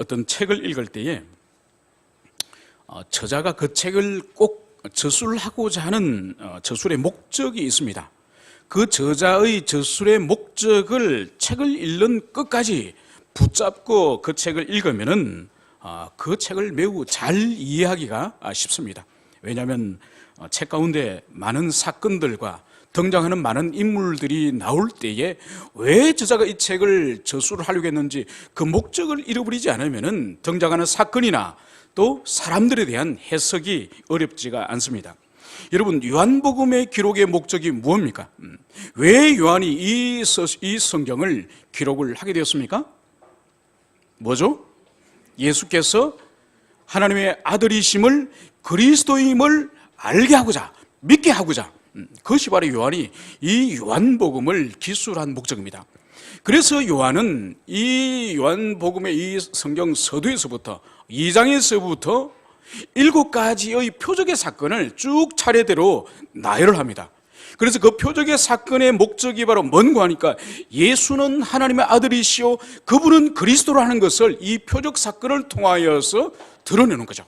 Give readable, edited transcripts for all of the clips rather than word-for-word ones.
어떤 책을 읽을 때에 저자가 그 책을 꼭 저술하고자 하는 저술의 목적이 있습니다. 그 저자의 저술의 목적을 책을 읽는 끝까지 붙잡고 그 책을 읽으면은 그 책을 매우 잘 이해하기가 쉽습니다. 왜냐하면 책 가운데 많은 사건들과 등장하는 많은 인물들이 나올 때에 왜 저자가 이 책을 저술을 하려고 했는지 그 목적을 잃어버리지 않으면은 등장하는 사건이나 또 사람들에 대한 해석이 어렵지가 않습니다. 여러분, 요한복음의 기록의 목적이 무엇입니까? 왜 요한이 이 성경을 기록을 하게 되었습니까? 뭐죠? 예수께서 하나님의 아들이심을, 그리스도임을 알게 하고자, 믿게 하고자, 그것이 바로 요한이 이 요한복음을 기술한 목적입니다. 그래서 요한은 이 요한복음의 이 성경 서두에서부터 2장에서부터 7가지의 표적의 사건을 쭉 차례대로 나열을 합니다. 그래서 그 표적의 사건의 목적이 바로 뭔가 하니까 예수는 하나님의 아들이시오, 그분은 그리스도라는 것을 이 표적 사건을 통하여서 드러내는 거죠.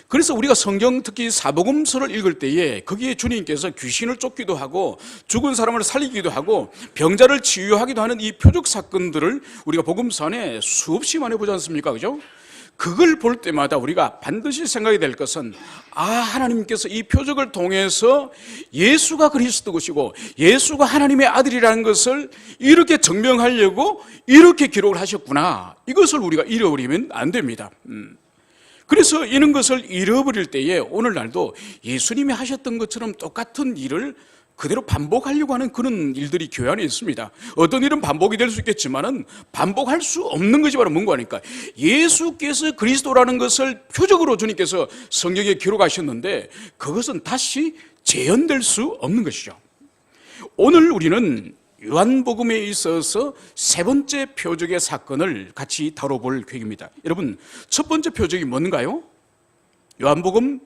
그래서 우리가 성경, 특히 사복음서를 읽을 때에 거기에 주님께서 귀신을 쫓기도 하고 죽은 사람을 살리기도 하고 병자를 치유하기도 하는 이 표적 사건들을 우리가 복음서 안에 수없이 많이 보지 않습니까? 그죠? 그걸 볼 때마다 우리가 반드시 생각이 될 것은 하나님께서 이 표적을 통해서 예수가 그리스도시고 예수가 하나님의 아들이라는 것을 이렇게 증명하려고 이렇게 기록을 하셨구나. 이것을 우리가 잃어버리면 안 됩니다. 그래서 이런 것을 잃어버릴 때에 오늘날도 예수님이 하셨던 것처럼 똑같은 일을 그대로 반복하려고 하는 그런 일들이 교회 안에 있습니다. 어떤 일은 반복이 될 수 있겠지만은 반복할 수 없는 것이 바로 뭔가 하니까 예수께서 그리스도라는 것을 표적으로 주님께서 성경에 기록하셨는데 그것은 다시 재현될 수 없는 것이죠. 오늘 우리는 요한복음에 있어서 세 번째 표적의 사건을 같이 다뤄볼 계획입니다. 여러분, 첫 번째 표적이 뭔가요? 요한복음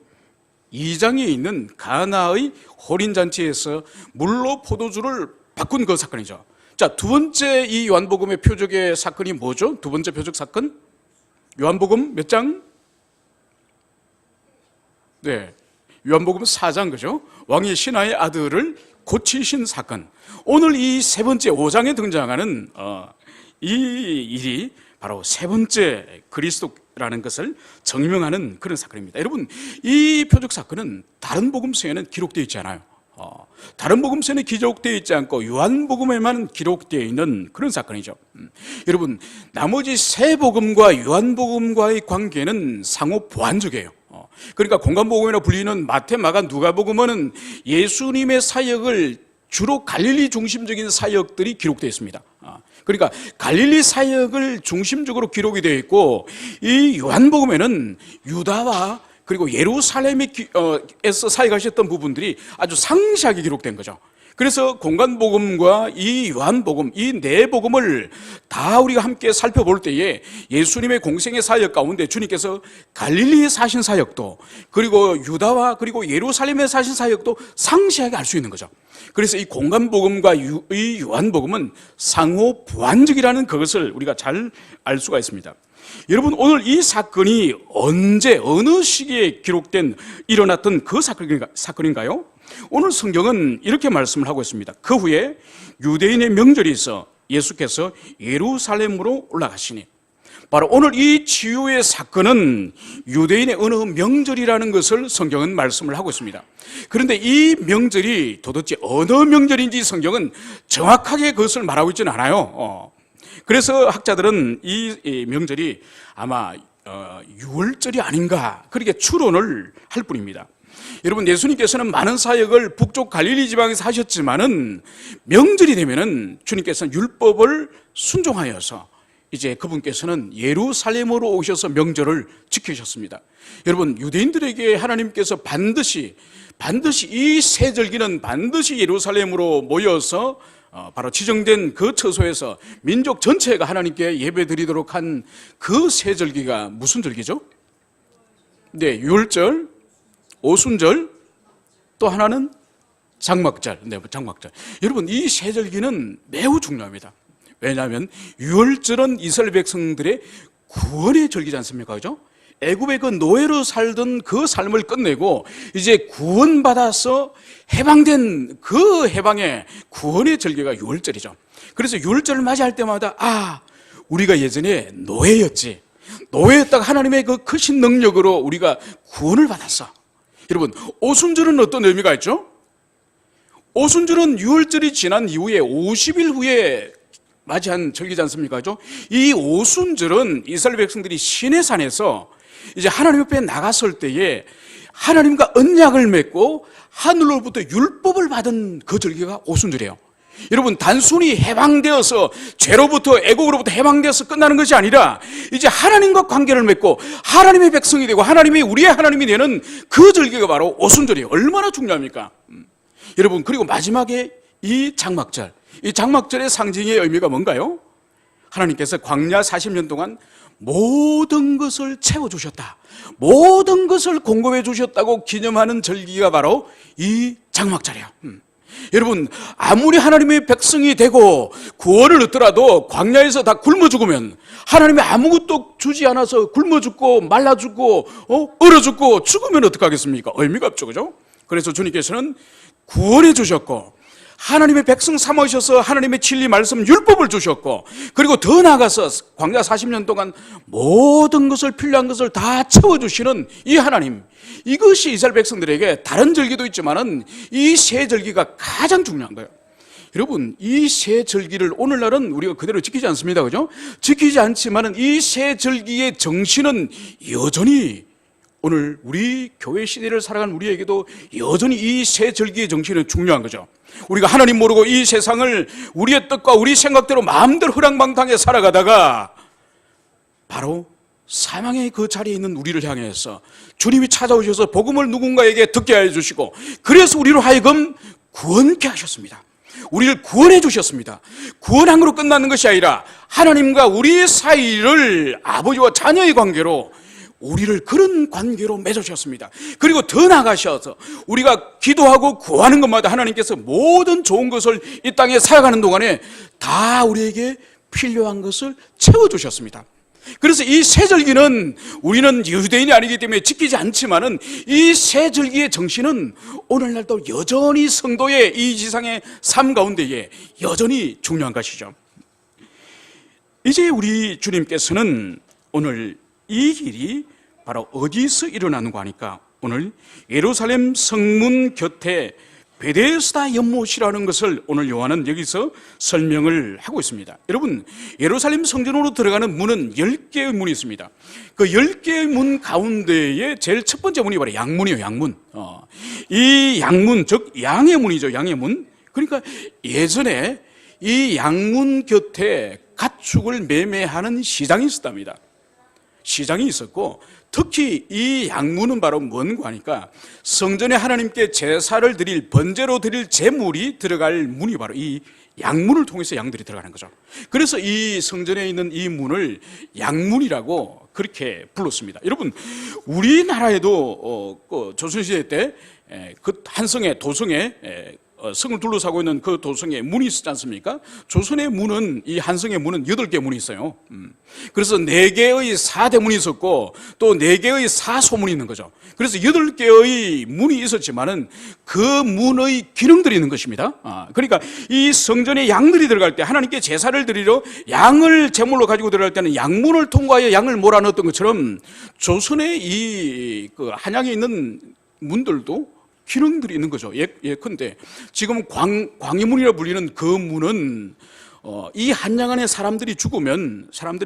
2장에 있는 가나의 혼인잔치에서 물로 포도주를 바꾼 그 사건이죠. 자, 두 번째 이 요한복음의 표적의 사건이 뭐죠? 두 번째 표적 사건? 요한복음 몇 장? 네, 요한복음 4장, 그죠? 왕이 신하의 아들을 고치신 사건. 오늘 이 세 번째 5장에 등장하는 이 일이 바로 세 번째 그리스도라는 것을 증명하는 그런 사건입니다. 여러분, 이 표적 사건은 다른 복음서에는 기록되어 있지 않아요. 다른 복음서에는 기록되어 있지 않고 요한복음에만 기록되어 있는 그런 사건이죠. 여러분, 나머지 세 복음과 요한복음과의 관계는 상호 보완적이에요. 그러니까 공간복음이라 불리는 마태, 마가, 누가복음은 예수님의 사역을 주로 갈릴리 중심적인 사역들이 기록되어 있습니다. 그러니까 갈릴리 사역을 중심적으로 기록이 되어 있고 이 요한복음에는 유다와 그리고 예루살렘에서 사역하셨던 부분들이 아주 상세하게 기록된 거죠. 그래서 공간복음과 이 요한복음, 이 네 복음을 다 우리가 함께 살펴볼 때에 예수님의 공생의 사역 가운데 주님께서 갈릴리에 사신 사역도 그리고 유다와 그리고 예루살렘에 사신 사역도 상세하게 알 수 있는 거죠. 그래서 이 공간복음과 이 요한복음은 상호 보완적이라는 그것을 우리가 잘 알 수가 있습니다. 여러분, 오늘 이 사건이 언제 어느 시기에 일어났던 그 사건인가요? 오늘 성경은 이렇게 말씀을 하고 있습니다. 그 후에 유대인의 명절이 있어 예수께서 예루살렘으로 올라가시니, 바로 오늘 이 치유의 사건은 유대인의 어느 명절이라는 것을 성경은 말씀을 하고 있습니다. 그런데 이 명절이 도대체 어느 명절인지 성경은 정확하게 그것을 말하고 있지는 않아요. 그래서 학자들은 이 명절이 아마 유월절이 아닌가 그렇게 추론을 할 뿐입니다. 여러분, 예수님께서는 많은 사역을 북쪽 갈릴리 지방에서 하셨지만은 명절이 되면은 주님께서는 율법을 순종하여서 이제 그분께서는 예루살렘으로 오셔서 명절을 지키셨습니다. 여러분, 유대인들에게 하나님께서 반드시 이 세절기는 반드시 예루살렘으로 모여서 바로 지정된 그 처소에서 민족 전체가 하나님께 예배드리도록 한 그 세절기가 무슨 절기죠? 네, 유월절, 오순절, 또 하나는 장막절. 네, 장막절. 여러분, 이 세절기는 매우 중요합니다. 왜냐하면 유월절은 이스라엘 백성들의 구원의 절기지 않습니까? 그죠? 애굽의 그 노예로 살던 그 삶을 끝내고 이제 구원받아서 해방된 그 해방의 구원의 절기가 유월절이죠. 그래서 유월절을 맞이할 때마다 우리가 예전에 노예였지. 노예였다가 하나님의 그 크신 능력으로 우리가 구원을 받았어. 여러분, 오순절은 어떤 의미가 있죠? 오순절은 유월절이 지난 이후에 50일 후에 맞이한 절기지 않습니까? 그죠? 이 오순절은 이스라엘 백성들이 시내산에서 이제 하나님 옆에 나갔을 때에 하나님과 언약을 맺고 하늘로부터 율법을 받은 그 절기가 오순절이에요. 여러분, 단순히 해방되어서 죄로부터 애국으로부터 해방되어서 끝나는 것이 아니라 이제 하나님과 관계를 맺고 하나님의 백성이 되고 하나님이 우리의 하나님이 되는 그 절기가 바로 오순절이에요. 얼마나 중요합니까? 여러분, 그리고 마지막에 이 장막절, 이 장막절의 상징의 의미가 뭔가요? 하나님께서 광야 40년 동안 모든 것을 채워주셨다, 모든 것을 공급해 주셨다고 기념하는 절기가 바로 이 장막절이에요. 여러분, 아무리 하나님의 백성이 되고 구원을 얻더라도 광야에서 다 굶어 죽으면, 하나님이 아무것도 주지 않아서 굶어 죽고 말라 죽고 얼어 죽고 죽으면 어떡하겠습니까? 의미가 없죠. 그죠? 그래서 주님께서는 구원해 주셨고 하나님의 백성 삼으셔서 하나님의 진리 말씀 율법을 주셨고, 그리고 더 나아가서 광야 40년 동안 모든 것을, 필요한 것을 다 채워주시는 이 하나님, 이것이 이스라엘 백성들에게 다른 절기도 있지만은 이 세 절기가 가장 중요한 거예요. 여러분, 이 세 절기를 오늘날은 우리가 그대로 지키지 않습니다. 그죠? 지키지 않지만은 이 세 절기의 정신은 여전히 오늘 우리 교회 시대를 살아가는 우리에게도 여전히 이 세 절기의 정신은 중요한 거죠. 우리가 하나님 모르고 이 세상을 우리의 뜻과 우리 생각대로 마음대로 허랑방탕에 살아가다가 바로 사망의 그 자리에 있는 우리를 향해서 주님이 찾아오셔서 복음을 누군가에게 듣게 해주시고, 그래서 우리로 하여금 구원케 하셨습니다. 우리를 구원해 주셨습니다. 구원함으로 끝나는 것이 아니라 하나님과 우리 사이를 아버지와 자녀의 관계로, 우리를 그런 관계로 맺으셨습니다. 그리고 더 나아가셔서 우리가 기도하고 구하는 것마다 하나님께서 모든 좋은 것을 이 땅에 살아가는 동안에 다 우리에게 필요한 것을 채워주셨습니다. 그래서 이 세 절기는 우리는 유대인이 아니기 때문에 지키지 않지만은 이 세 절기의 정신은 오늘날도 여전히 성도의 이 지상의 삶 가운데에 여전히 중요한 것이죠. 이제 우리 주님께서는 오늘 이 일이 바로 어디서 일어나는가 하니까 오늘 예루살렘 성문 곁에 베데스다 연못이라는 것을 오늘 요한은 여기서 설명을 하고 있습니다. 여러분, 예루살렘 성전으로 들어가는 문은 10개의 문이 있습니다. 그 10개의 문 가운데에 제일 첫 번째 문이 바로 양문이에요. 양문. 이 양문, 즉 양의 문이죠. 양의 문. 그러니까 예전에 이 양문 곁에 가축을 매매하는 시장이 있었답니다. 시장이 있었고, 특히 이 양문은 바로 뭔가 하니까 성전에 하나님께 제사를 드릴, 번제로 드릴 제물이 들어갈 문이 바로 이 양문을 통해서 양들이 들어가는 거죠. 그래서 이 성전에 있는 이 문을 양문이라고 그렇게 불렀습니다. 여러분, 우리나라에도 그 조선시대 때 그 한성에, 도성에 성을 둘러싸고 있는 그 도성에 문이 있었지 않습니까? 조선의 문은, 이 한성의 문은 8개 문이 있어요. 그래서 4개의 사대문이 있었고 또 4개의 사소문이 있는 거죠. 그래서 8개의 문이 있었지만은 그 문의 기능들이 있는 것입니다. 그러니까 이 성전에 양들이 들어갈 때, 하나님께 제사를 드리러 양을 제물로 가지고 들어갈 때는 양문을 통과하여 양을 몰아넣었던 것처럼 조선의 이 그 한양에 있는 문들도 기능들이 있는 거죠. 예컨대 지금 광해문이라 불리는 그 문은 이 한양 안에 사람들이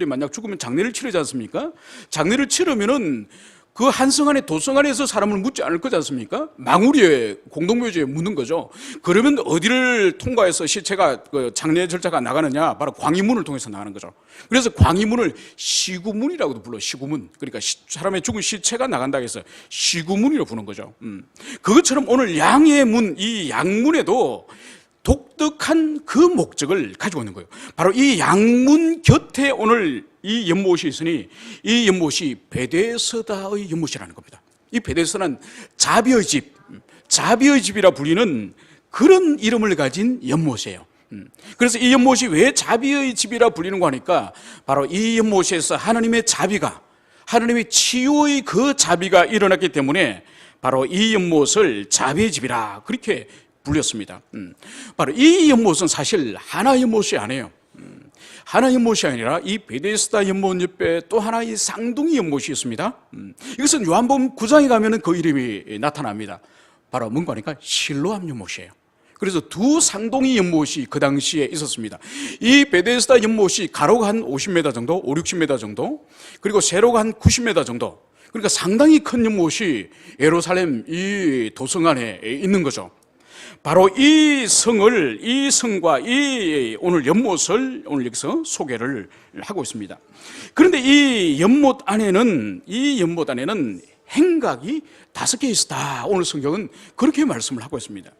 만약 죽으면 장례를 치르지 않습니까? 장례를 치르면은 그 한성 안에, 도성 안에서 사람을 묻지 않을 거지 않습니까? 망우리에, 공동묘지에 묻는 거죠. 그러면 어디를 통과해서 시체가, 그 장례 절차가 나가느냐? 바로 광희문을 통해서 나가는 거죠. 그래서 광희문을 시구문이라고도 불러요. 시구문. 그러니까 사람의 죽은 시체가 나간다고 해서 시구문이라고 부르는 거죠. 그것처럼 오늘 양의 문, 이 양문에도 독특한 그 목적을 가지고 있는 거예요. 바로 이 양문 곁에 오늘 이 연못이 있으니 이 연못이 베데스다의 연못이라는 겁니다. 이 베데스다는 자비의 집, 자비의 집이라 불리는 그런 이름을 가진 연못이에요. 그래서 이 연못이 왜 자비의 집이라 불리는가 하니까 바로 이 연못에서 하나님의 자비가, 하나님의 치유의 그 자비가 일어났기 때문에 바로 이 연못을 자비의 집이라 그렇게 불렸습니다. 바로 이 연못은 사실 하나 연못이 아니에요. 하나 연못이 아니라 이 베데스다 연못 옆에 또 하나의 쌍둥이 연못이 있습니다. 이것은 요한복음 9장에 가면은 그 이름이 나타납니다. 바로 뭔가 하니까 실로암 연못이에요. 그래서 두 쌍둥이 연못이 그 당시에 있었습니다. 이 베데스다 연못이 가로가 한 50m 정도, 5, 60m 정도, 그리고 세로가 한 90m 정도. 그러니까 상당히 큰 연못이 예루살렘 이 도성 안에 있는 거죠. 바로 이 성과 이 오늘 연못을 오늘 여기서 소개를 하고 있습니다. 그런데 이 연못 안에는 행각이 5개 있었다. 오늘 성경은 그렇게 말씀을 하고 있습니다.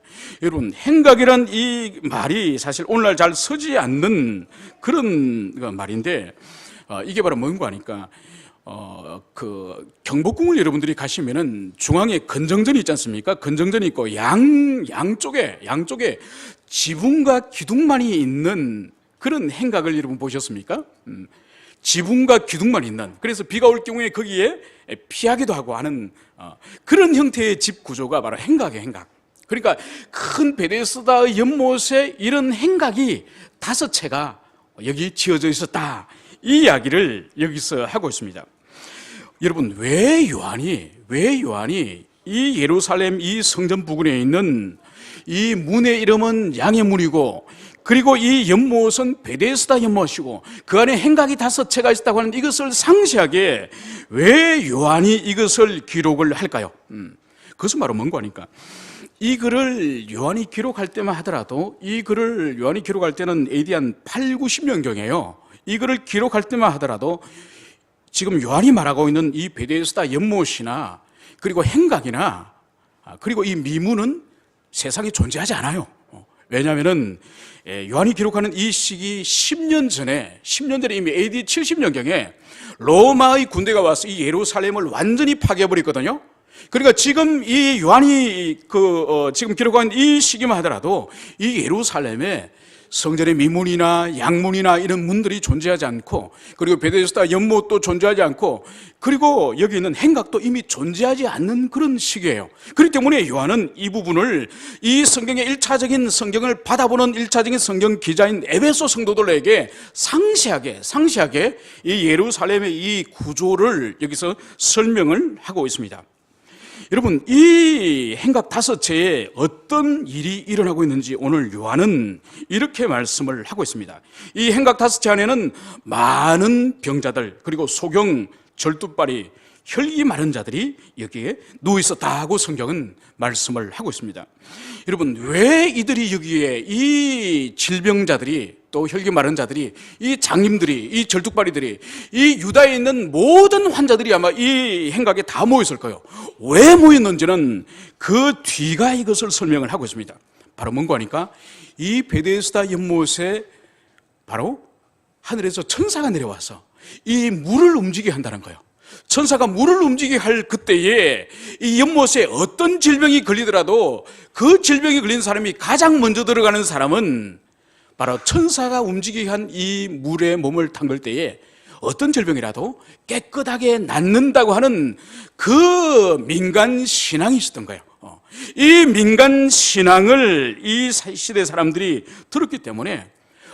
여러분, 행각이란 이 말이 사실 오늘날 잘 쓰지 않는 그런 말인데, 이게 바로 뭔가 하니까, 그 경복궁을 여러분들이 가시면은 중앙에 건정전이 있지 않습니까? 건정전이 있고 양쪽에 지붕과 기둥만이 있는 그런 행각을 여러분 보셨습니까? 지붕과 기둥만 있는, 그래서 비가 올 경우에 거기에 피하기도 하고 하는 그런 형태의 집 구조가 바로 행각이에요. 행각. 그러니까 큰 베데스다 연못에 이런 행각이 5채가 여기 지어져 있었다, 이 이야기를 여기서 하고 있습니다. 여러분, 왜 요한이 이 예루살렘 이 성전 부근에 있는 이 문의 이름은 양의 문이고, 그리고 이 연못은 베데스다 연못이고 그 안에 행각이 5채가 있다고 하는데, 이것을 상세하게 왜 요한이 이것을 기록을 할까요? 그것은 바로 뭔가 하니까, 이 글을 요한이 기록할 때만 하더라도, 이 글을 요한이 기록할 때는 AD 한 8, 90년경이에요. 이 글을 기록할 때만 하더라도 지금 요한이 말하고 있는 이 베데스다 연못이나 그리고 행각이나 그리고 이 미문은 세상에 존재하지 않아요. 왜냐하면은 요한이 기록하는 이 시기 10년 전에 이미 AD 70년경에 로마의 군대가 와서 이 예루살렘을 완전히 파괴해버렸거든요. 그러니까 지금 이 요한이 지금 기록한 이 시기만 하더라도 이 예루살렘에 성전의 미문이나 양문이나 이런 문들이 존재하지 않고, 그리고 베데스다 연못도 존재하지 않고, 그리고 여기 있는 행각도 이미 존재하지 않는 그런 시기예요. 그렇기 때문에 요한은 이 부분을 이 성경의 1차적인 성경을 받아보는 1차적인 성경 기자인 에베소 성도들에게 상세하게 이 예루살렘의 이 구조를 여기서 설명을 하고 있습니다. 여러분, 이 행각 5채에 어떤 일이 일어나고 있는지 오늘 요한은 이렇게 말씀을 하고 있습니다. 이 행각 5채 안에는 많은 병자들, 그리고 소경, 절두발이, 혈기 마른 자들이 여기에 누워 있었다고 성경은 말씀을 하고 있습니다. 여러분, 왜 이들이 여기에, 이 질병자들이, 또 혈기 마른 자들이, 이 장님들이, 이 절뚝발이들이, 이 유다에 있는 모든 환자들이 아마 이 행각에 다 모였을 거예요. 왜 모였는지는 그 뒤가 이것을 설명을 하고 있습니다. 바로 뭔가 하니까, 이 베데스다 연못에 바로 하늘에서 천사가 내려와서 이 물을 움직이게 한다는 거예요. 천사가 물을 움직이게 할 그때에 이 연못에 어떤 질병이 걸리더라도 그 질병이 걸린 사람이 가장 먼저 들어가는 사람은 바로 천사가 움직이게 한 이 물에 몸을 담글 때에 어떤 질병이라도 깨끗하게 낫는다고 하는 그 민간 신앙이 있었던 거예요. 이 민간 신앙을 이 시대 사람들이 들었기 때문에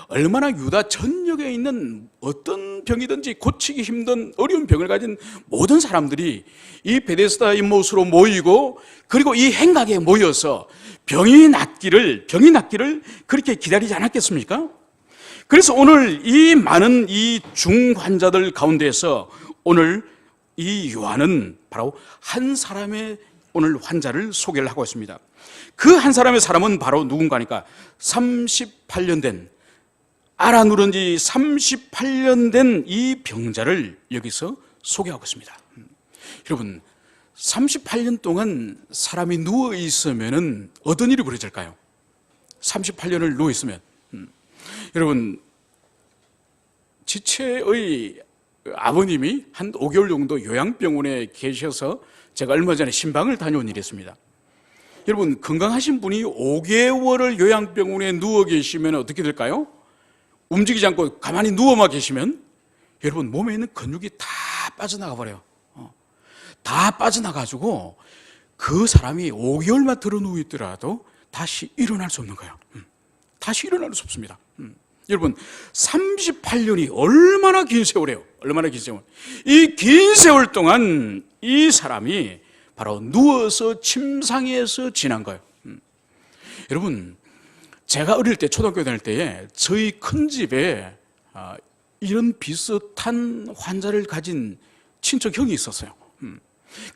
얼마나 유다 전역에 있는 어떤 병이든지 고치기 힘든 어려운 병을 가진 모든 사람들이 이 베데스다 연못으로 모이고, 그리고 이 행각에 모여서 병이 낫기를 그렇게 기다리지 않았겠습니까? 그래서 오늘 이 많은 이 중환자들 가운데서 오늘 이 요한은 바로 한 사람의 오늘 환자를 소개를 하고 있습니다. 그 한 사람의 사람은 바로 누군가니까 38년 된, 알아 누른 지 38년 된 이 병자를 여기서 소개하고 있습니다. 여러분, 38년 동안 사람이 누워 있으면은 어떤 일이 벌어질까요? 38년을 누워 있으면, 여러분, 지체의 아버님이 한 5개월 정도 요양병원에 계셔서 제가 얼마 전에 신방을 다녀온 일이 있습니다. 여러분, 건강하신 분이 5개월을 요양병원에 누워 계시면 어떻게 될까요? 움직이지 않고 가만히 누워만 계시면 여러분 몸에 있는 근육이 다 빠져나가 버려요. 다 빠져나가지고 그 사람이 5개월만 들어 누워 있더라도 다시 일어날 수 없는 거예요. 다시 일어날 수 없습니다. 여러분, 38년이 얼마나 긴 세월이에요. 얼마나 긴 세월. 이 긴 세월 동안 이 사람이 바로 누워서 침상에서 지난 거예요. 여러분, 제가 어릴 때 초등학교 다닐 때에 저희 큰 집에 이런 비슷한 환자를 가진 친척 형이 있었어요.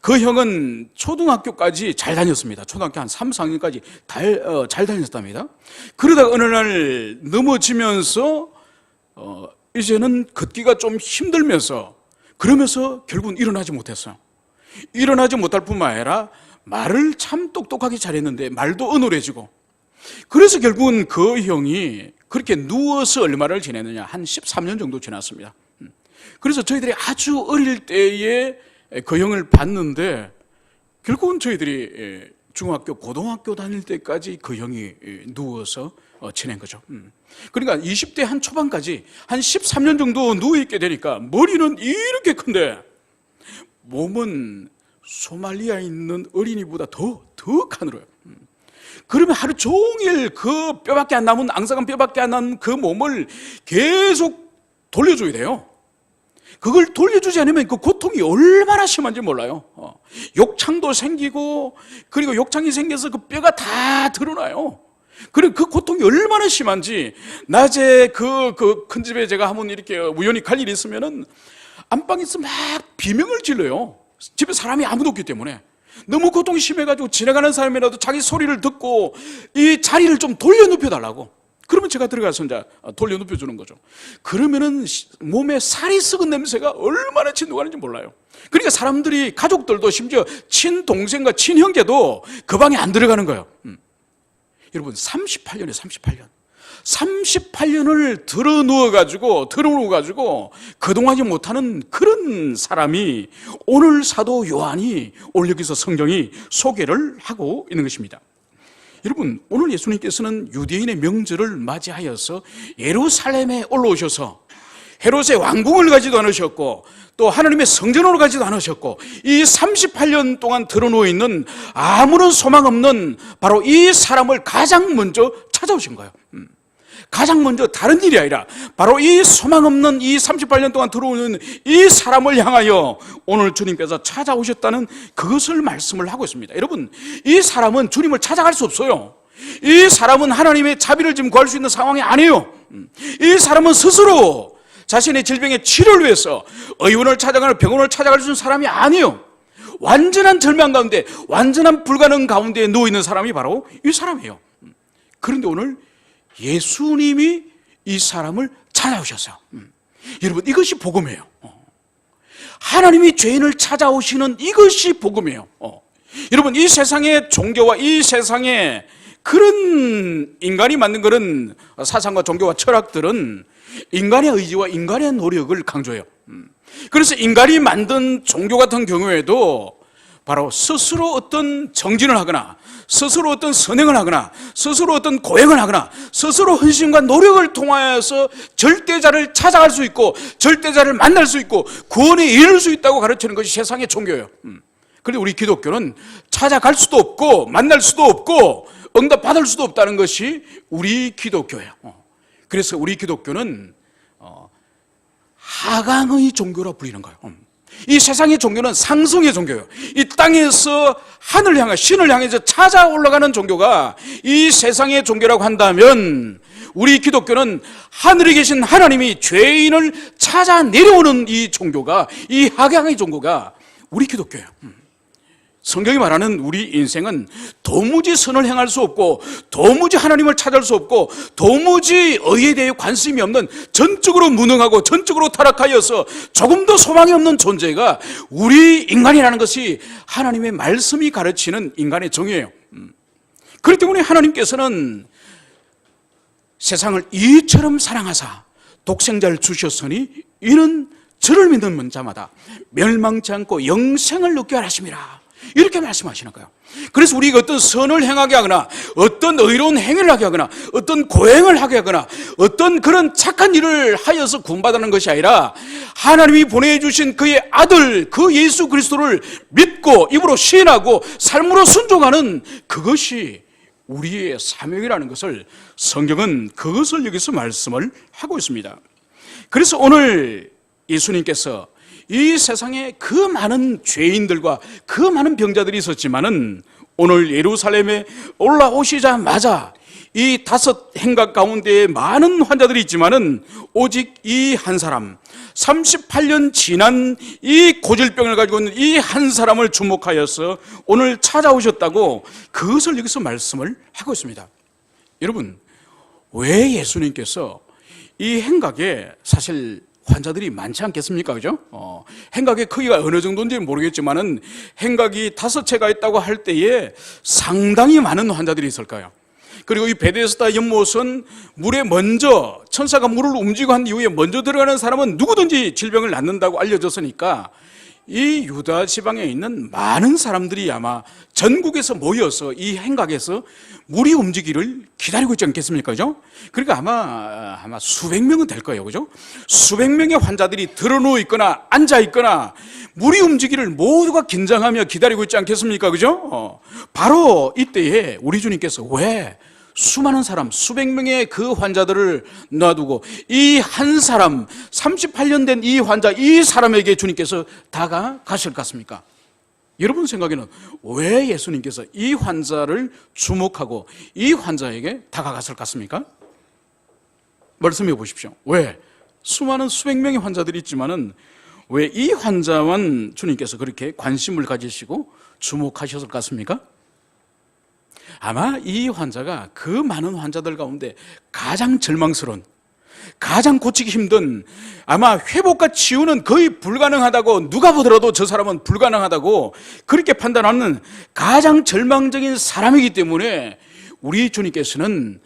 그 형은 초등학교까지 잘 다녔습니다. 초등학교 한 3, 4학년까지 잘 다녔답니다. 그러다가 어느 날 넘어지면서 이제는 걷기가 좀 힘들면서 그러면서 결국은 일어나지 못했어요. 일어나지 못할 뿐만 아니라 말을 참 똑똑하게 잘했는데 말도 어눌해지고, 그래서 결국은 그 형이 그렇게 누워서 얼마를 지냈느냐, 한 13년 정도 지났습니다. 그래서 저희들이 아주 어릴 때에 그 형을 봤는데 결국은 저희들이 중학교, 고등학교 다닐 때까지 그 형이 누워서 지낸 거죠. 그러니까 20대 한 초반까지 한 13년 정도 누워있게 되니까 머리는 이렇게 큰데 몸은 소말리아에 있는 어린이보다 더 가늘어요. 그러면 하루 종일 그 뼈밖에 안 남은, 앙상한 뼈밖에 안 남은 그 몸을 계속 돌려줘야 돼요. 그걸 돌려주지 않으면 그 고통이 얼마나 심한지 몰라요. 욕창도 생기고, 그리고 욕창이 생겨서 그 뼈가 다 드러나요. 그리고 그 고통이 얼마나 심한지, 낮에 그 큰 집에 제가 한번 이렇게 우연히 갈 일이 있으면은 안방에서 막 비명을 질러요. 집에 사람이 아무도 없기 때문에. 너무 고통이 심해가지고 지나가는 사람이라도 자기 소리를 듣고 이 자리를 좀 돌려 눕혀달라고. 그러면 제가 들어가서 이제 돌려 눕혀주는 거죠. 그러면은 몸에 살이 썩은 냄새가 얼마나 진동하는지 몰라요. 그러니까 사람들이, 가족들도 심지어 친동생과 친형제도 그 방에 안 들어가는 거예요. 여러분, 38년을 들어 누워가지고 그동하지 못하는 그런 사람이 오늘 사도 요한이 오늘 여기서 성경이 소개를 하고 있는 것입니다. 여러분, 오늘 예수님께서는 유대인의 명절을 맞이하여서 예루살렘에 올라오셔서 헤롯의 왕궁을 가지도 않으셨고 또 하나님의 성전으로 가지도 않으셨고 이 38년 동안 드러누워 있는 아무런 소망 없는 바로 이 사람을 가장 먼저 찾아오신 거예요. 가장 먼저, 다른 일이 아니라 바로 이 소망 없는 이 38년 동안 들어오는 이 사람을 향하여 오늘 주님께서 찾아오셨다는 그것을 말씀을 하고 있습니다. 여러분, 이 사람은 주님을 찾아갈 수 없어요. 이 사람은 하나님의 자비를 지금 구할 수 있는 상황이 아니에요. 이 사람은 스스로 자신의 질병의 치료를 위해서 의원을 찾아가는, 병원을 찾아갈 수 있는 사람이 아니에요. 완전한 절망 가운데, 완전한 불가능 가운데 누워있는 사람이 바로 이 사람이에요. 그런데 오늘 예수님이 이 사람을 찾아오셨어요. 여러분, 이것이 복음이에요. 하나님이 죄인을 찾아오시는 이것이 복음이에요. 여러분, 이 세상의 종교와 이 세상의 그런 인간이 만든 그런 사상과 종교와 철학들은 인간의 의지와 인간의 노력을 강조해요. 그래서 인간이 만든 종교 같은 경우에도 바로 스스로 어떤 정진을 하거나 스스로 어떤 선행을 하거나 스스로 어떤 고행을 하거나 스스로 헌신과 노력을 통하여서 절대자를 찾아갈 수 있고 절대자를 만날 수 있고 구원에 이를 수 있다고 가르치는 것이 세상의 종교예요. 그런데 우리 기독교는 찾아갈 수도 없고 만날 수도 없고 응답받을 수도 없다는 것이 우리 기독교예요. 그래서 우리 기독교는 하강의 종교라 불리는 거예요. 이 세상의 종교는 상승의 종교예요. 이 땅에서 하늘을 향해, 신을 향해서 찾아 올라가는 종교가 이 세상의 종교라고 한다면 우리 기독교는 하늘에 계신 하나님이 죄인을 찾아 내려오는 이 종교가, 이 하강의 종교가 우리 기독교예요. 성경이 말하는 우리 인생은 도무지 선을 행할 수 없고 도무지 하나님을 찾을 수 없고 도무지 의에 대해 관심이 없는 전적으로 무능하고 전적으로 타락하여서 조금도 소망이 없는 존재가 우리 인간이라는 것이 하나님의 말씀이 가르치는 인간의 정의예요. 그렇기 때문에 하나님께서는 세상을 이처럼 사랑하사 독생자를 주셨으니 이는 저를 믿는 자마다 멸망치 않고 영생을 얻게 하심이라. 이렇게 말씀하시는 거예요. 그래서 우리가 어떤 선을 행하게 하거나 어떤 의로운 행위를 하게 하거나 어떤 고행을 하게 하거나 어떤 그런 착한 일을 하여서 구원받는 것이 아니라 하나님이 보내주신 그의 아들 그 예수 그리스도를 믿고 입으로 시인하고 삶으로 순종하는 그것이 우리의 사명이라는 것을 성경은 그것을 여기서 말씀을 하고 있습니다. 그래서 오늘 예수님께서 이 세상에 그 많은 죄인들과 그 많은 병자들이 있었지만은 오늘 예루살렘에 올라오시자마자 이 5 행각 가운데에 많은 환자들이 있지만은 오직 이 한 사람 38년 지난 이 고질병을 가지고 있는 이 한 사람을 주목하여서 오늘 찾아오셨다고 그것을 여기서 말씀을 하고 있습니다. 여러분, 왜 예수님께서 이 행각에 사실 환자들이 많지 않겠습니까? 그죠? 행각의 크기가 어느 정도인지 모르겠지만은 행각이 5채가 있다고 할 때에 상당히 많은 환자들이 있을 거예요. 그리고 이 베데스다 연못은 물에 먼저 천사가 물을 움직이고 한 이후에 먼저 들어가는 사람은 누구든지 질병을 낫는다고 알려졌으니까 이 유다 지방에 있는 많은 사람들이 아마 전국에서 모여서 이 행각에서 물이 움직이기를 기다리고 있지 않겠습니까? 그죠? 그러니까 아마 수백 명은 될 거예요. 그죠? 수백 명의 환자들이 드러누워 있거나 앉아 있거나 물이 움직이기를 모두가 긴장하며 기다리고 있지 않겠습니까? 그죠? 바로 이때에 우리 주님께서 왜 수많은 사람, 수백 명의 그 환자들을 놔두고 이 한 사람, 38년 된 이 환자, 이 사람에게 주님께서 다가가실 것 같습니까? 여러분 생각에는 왜 예수님께서 이 환자를 주목하고 이 환자에게 다가갔을 것 같습니까? 말씀해 보십시오. 왜? 수많은 수백 명의 환자들이 있지만은 왜 이 환자만 주님께서 그렇게 관심을 가지시고 주목하셨을 것 같습니까? 아마 이 환자가 그 많은 환자들 가운데 가장 절망스러운, 가장 고치기 힘든, 아마 회복과 치유는 거의 불가능하다고 누가 보더라도 저 사람은 불가능하다고 그렇게 판단하는 가장 절망적인 사람이기 때문에 우리 주님께서는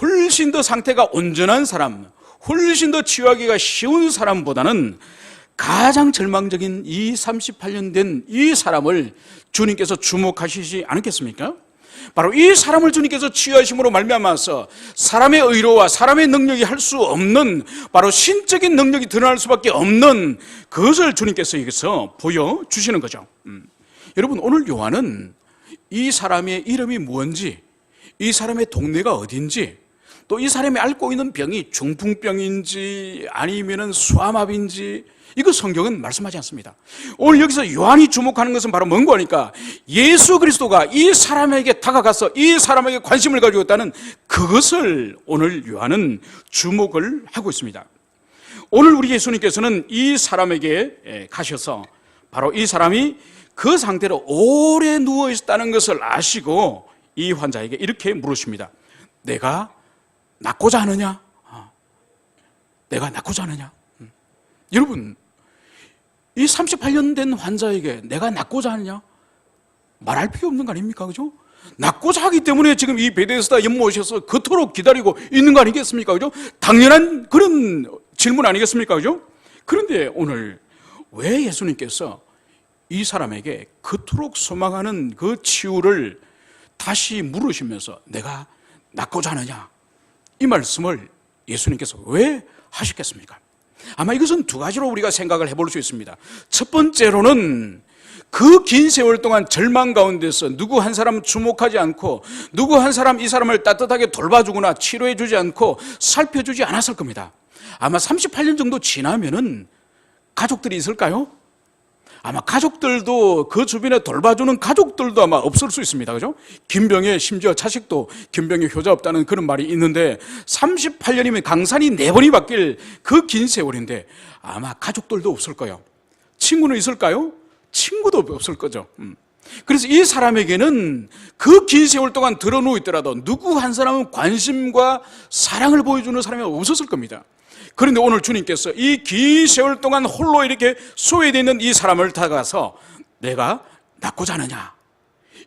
훨씬 더 상태가 온전한 사람, 훨씬 더 치유하기가 쉬운 사람보다는 가장 절망적인 이 38년 된 이 사람을 주님께서 주목하시지 않겠습니까? 바로 이 사람을 주님께서 치유하심으로 말미암아서 사람의 의로와 사람의 능력이 할 수 없는, 바로 신적인 능력이 드러날 수밖에 없는 그것을 주님께서 여기서 보여주시는 거죠. 여러분, 오늘 요한은 이 사람의 이름이 무엇인지, 이 사람의 동네가 어딘지, 또 이 사람이 앓고 있는 병이 중풍병인지 아니면은 수아마비인지 이거 성경은 말씀하지 않습니다. 오늘 여기서 요한이 주목하는 것은 바로 뭔가 하니까 예수 그리스도가 이 사람에게 다가가서 이 사람에게 관심을 가지고 있다는 그것을 오늘 요한은 주목을 하고 있습니다. 오늘 우리 예수님께서는 이 사람에게 가셔서 바로 이 사람이 그 상태로 오래 누워 있었다는 것을 아시고 이 환자에게 이렇게 물으십니다. 내가 낫고자 하느냐? 내가 낫고자 하느냐? 여러분, 이 38년 된 환자에게 내가 낫고자 하느냐? 말할 필요 없는 거 아닙니까? 그죠? 낫고자 하기 때문에 지금 이 베데스다 연못에서 그토록 기다리고 있는 거 아니겠습니까? 그죠? 당연한 그런 질문 아니겠습니까? 그죠? 그런데 오늘 왜 예수님께서 이 사람에게 그토록 소망하는 그 치유를 다시 물으시면서 내가 낫고자 하느냐? 이 말씀을 예수님께서 왜 하셨겠습니까? 아마 이것은 두 가지로 우리가 생각을 해볼 수 있습니다. 첫 번째로는 그 긴 세월 동안 절망 가운데서 누구 한 사람 주목하지 않고 누구 한 사람 이 사람을 따뜻하게 돌봐주거나 치료해주지 않고 살펴주지 않았을 겁니다. 아마 38년 정도 지나면은 가족들이 있을까요? 아마 가족들도 그 주변에 돌봐주는 가족들도 아마 없을 수 있습니다. 그죠? 김병에 심지어 자식도 김병에 효자 없다는 그런 말이 있는데 38년이면 강산이 4번이 바뀔 그 긴 세월인데 아마 가족들도 없을 거예요. 친구는 있을까요? 친구도 없을 거죠. 그래서 이 사람에게는 그 긴 세월 동안 들어누워 있더라도 누구 한 사람은 관심과 사랑을 보여주는 사람이 없었을 겁니다. 그런데 오늘 주님께서 이 긴 세월 동안 홀로 이렇게 소외되어 있는 이 사람을 다가가서 내가 낫고자 하느냐?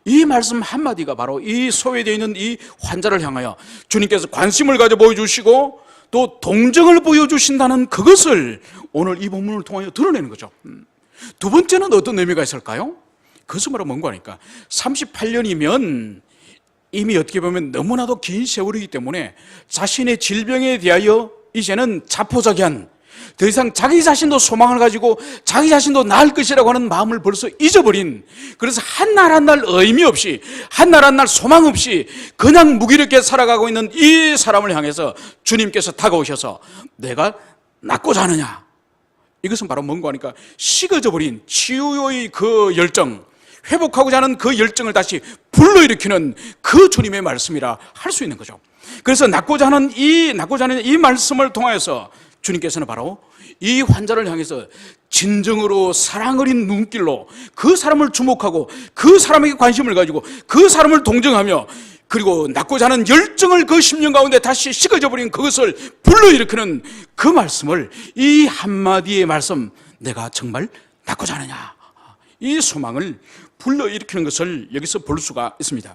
이 말씀 한마디가 바로 이 소외되어 있는 이 환자를 향하여 주님께서 관심을 가져 보여주시고 또 동정을 보여주신다는 그것을 오늘 이 본문을 통하여 드러내는 거죠. 두 번째는 어떤 의미가 있을까요? 그것은 바로 뭔가 하니까 38년이면 이미 어떻게 보면 너무나도 긴 세월이기 때문에 자신의 질병에 대하여 이제는 자포자기한, 더 이상 자기 자신도 소망을 가지고 자기 자신도 나을 것이라고 하는 마음을 벌써 잊어버린, 그래서 한 날 한 날 의미 없이, 한 날 한 날 소망 없이 그냥 무기력하게 살아가고 있는 이 사람을 향해서 주님께서 다가오셔서 내가 낫고자 하느냐, 이것은 바로 뭔가 하니까 식어져 버린 치유의 그 열정, 회복하고자 하는 그 열정을 다시 불러일으키는 그 주님의 말씀이라 할 수 있는 거죠. 그래서 낫고자 하는 이 말씀을 통하여서 주님께서는 바로 이 환자를 향해서 진정으로 사랑 어린 눈길로 그 사람을 주목하고 그 사람에게 관심을 가지고 그 사람을 동정하며, 그리고 낫고자 하는 열정을 그 심령 가운데 다시 식어져 버린 그것을 불러일으키는 그 말씀을, 이 한마디의 말씀, 내가 정말 낫고자 하느냐, 이 소망을 불러일으키는 것을 여기서 볼 수가 있습니다.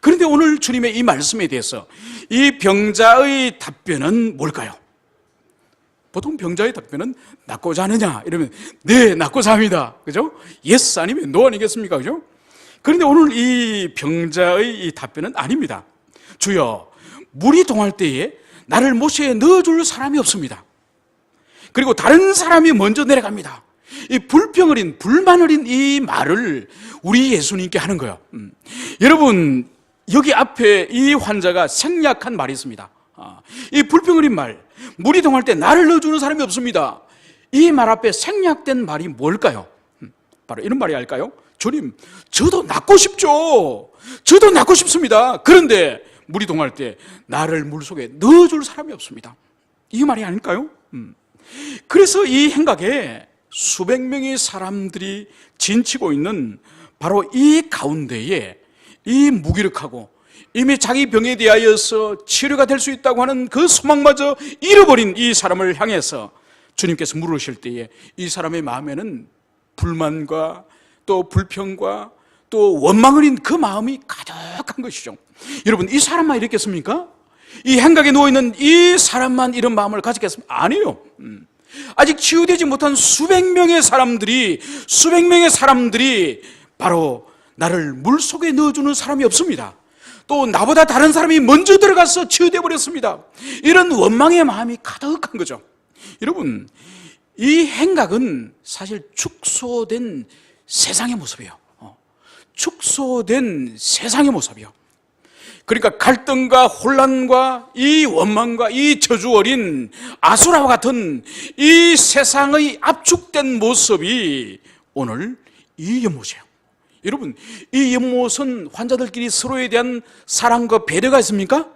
그런데 오늘 주님의 이 말씀에 대해서 이 병자의 답변은 뭘까요? 보통 병자의 답변은 낫고자 하느냐 이러면 네, 낫고자 합니다. 그죠? 예스 아니면 노 아니겠습니까? 그죠? 그런데 오늘 이 병자의 이 답변은 아닙니다. 주여, 물이 동할 때에 나를 못에 넣어줄 사람이 없습니다. 그리고 다른 사람이 먼저 내려갑니다. 이 불평 어린, 불만 어린 이 말을 우리 예수님께 하는 거예요. 여러분, 여기 앞에 이 환자가 생략한 말이 있습니다. 이 불평 어린 말, 물이 동할 때 나를 넣어주는 사람이 없습니다. 이 말 앞에 생략된 말이 뭘까요? 바로 이런 말이 할까요? 주님, 저도 낫고 싶죠. 저도 낫고 싶습니다. 그런데 물이 동할 때 나를 물속에 넣어줄 사람이 없습니다. 이 말이 아닐까요? 그래서 이 행각에 수백 명의 사람들이 진치고 있는 바로 이 가운데에 이 무기력하고 이미 자기 병에 대하여서 치료가 될 수 있다고 하는 그 소망마저 잃어버린 이 사람을 향해서 주님께서 물으실 때에 이 사람의 마음에는 불만과 또 불평과 또 원망 어린 그 마음이 가득한 것이죠. 여러분, 이 사람만 이랬겠습니까? 이 행각에 누워있는 이 사람만 이런 마음을 가졌겠습니까? 아니에요. 아직 치유되지 못한 수백 명의 사람들이 바로 나를 물속에 넣어주는 사람이 없습니다. 또 나보다 다른 사람이 먼저 들어가서 치유되어 버렸습니다. 이런 원망의 마음이 가득한 거죠. 여러분, 이 행각은 사실 축소된 세상의 모습이에요. 축소된 세상의 모습이요. 그러니까 갈등과 혼란과 이 원망과 이 저주 어린 아수라와 같은 이 세상의 압축된 모습이 오늘 이 연못이에요. 여러분, 이 연못은 환자들끼리 서로에 대한 사랑과 배려가 있습니까?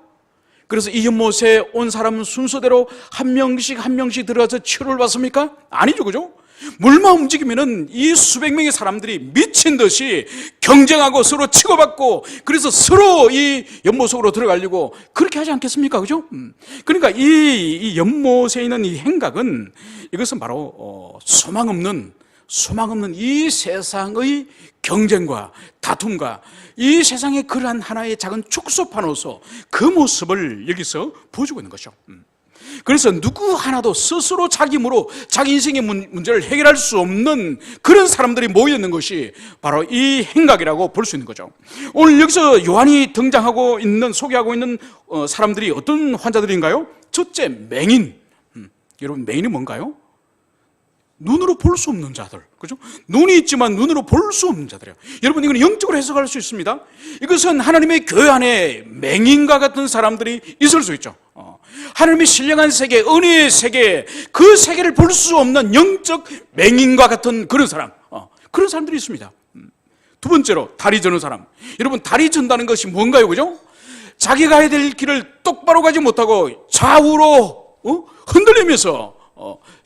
그래서 이 연못에 온 사람은 순서대로 한 명씩 들어가서 치료를 받습니까? 아니죠, 그죠? 물만 움직이면은 이 수백 명의 사람들이 미친 듯이 경쟁하고 서로 치고받고, 그래서 서로 이 연못 속으로 들어가려고 그렇게 하지 않겠습니까? 그죠? 그러니까 이 연못에 있는 이 행각은, 이것은 바로 소망 없는 이 세상의 경쟁과 다툼과 이 세상의 그러한 하나의 작은 축소판으로서 그 모습을 여기서 보여주고 있는 거죠. 그래서 누구 하나도 스스로 자기 힘으로 자기 인생의 문제를 해결할 수 없는 그런 사람들이 모여있는 것이 바로 이 행각이라고 볼 수 있는 거죠. 오늘 여기서 요한이 등장하고 있는, 소개하고 있는 사람들이 어떤 환자들인가요? 첫째, 맹인. 여러분, 맹인이 뭔가요? 눈으로 볼 수 없는 자들, 그죠? 눈이 있지만 눈으로 볼 수 없는 자들이에요. 여러분, 이건 영적으로 해석할 수 있습니다. 이것은 하나님의 교회 안에 맹인과 같은 사람들이 있을 수 있죠. 하나님의 신령한 세계, 은혜의 세계, 그 세계를 볼 수 없는 영적 맹인과 같은 그런 사람, 그런 사람들이 있습니다. 두 번째로, 다리 저는 사람. 여러분, 다리 전다는 것이 뭔가요, 그죠? 자기가 가야 될 길을 똑바로 가지 못하고 좌우로 흔들리면서,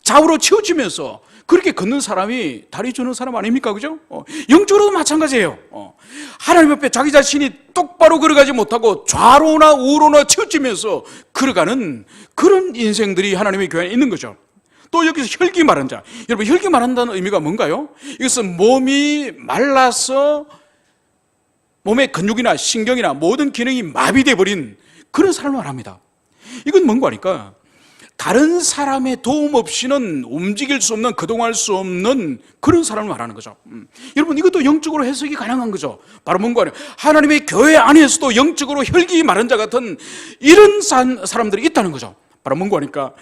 좌우로 치우치면서 그렇게 걷는 사람이 다리 저는 사람 아닙니까? 그죠? 영적으로도 마찬가지예요. 하나님 앞에 자기 자신이 똑바로 걸어가지 못하고 좌로나 우로나 치우치면서 걸어가는 그런 인생들이 하나님의 교회에 있는 거죠. 또 여기서 혈기 마른 자. 여러분, 혈기 마른다는 의미가 뭔가요? 이것은 몸이 말라서 몸의 근육이나 신경이나 모든 기능이 마비돼 버린 그런 사람을 말합니다. 이건 뭔가 하니까 다른 사람의 도움 없이는 움직일 수 없는, 거동할 수 없는 그런 사람을 말하는 거죠. 여러분, 이것도 영적으로 해석이 가능한 거죠. 바로 뭔가 하나님의 교회 안에서도 영적으로 혈기 마른 자 같은 이런 사람들이 있다는 거죠. 바로 뭔가 하니까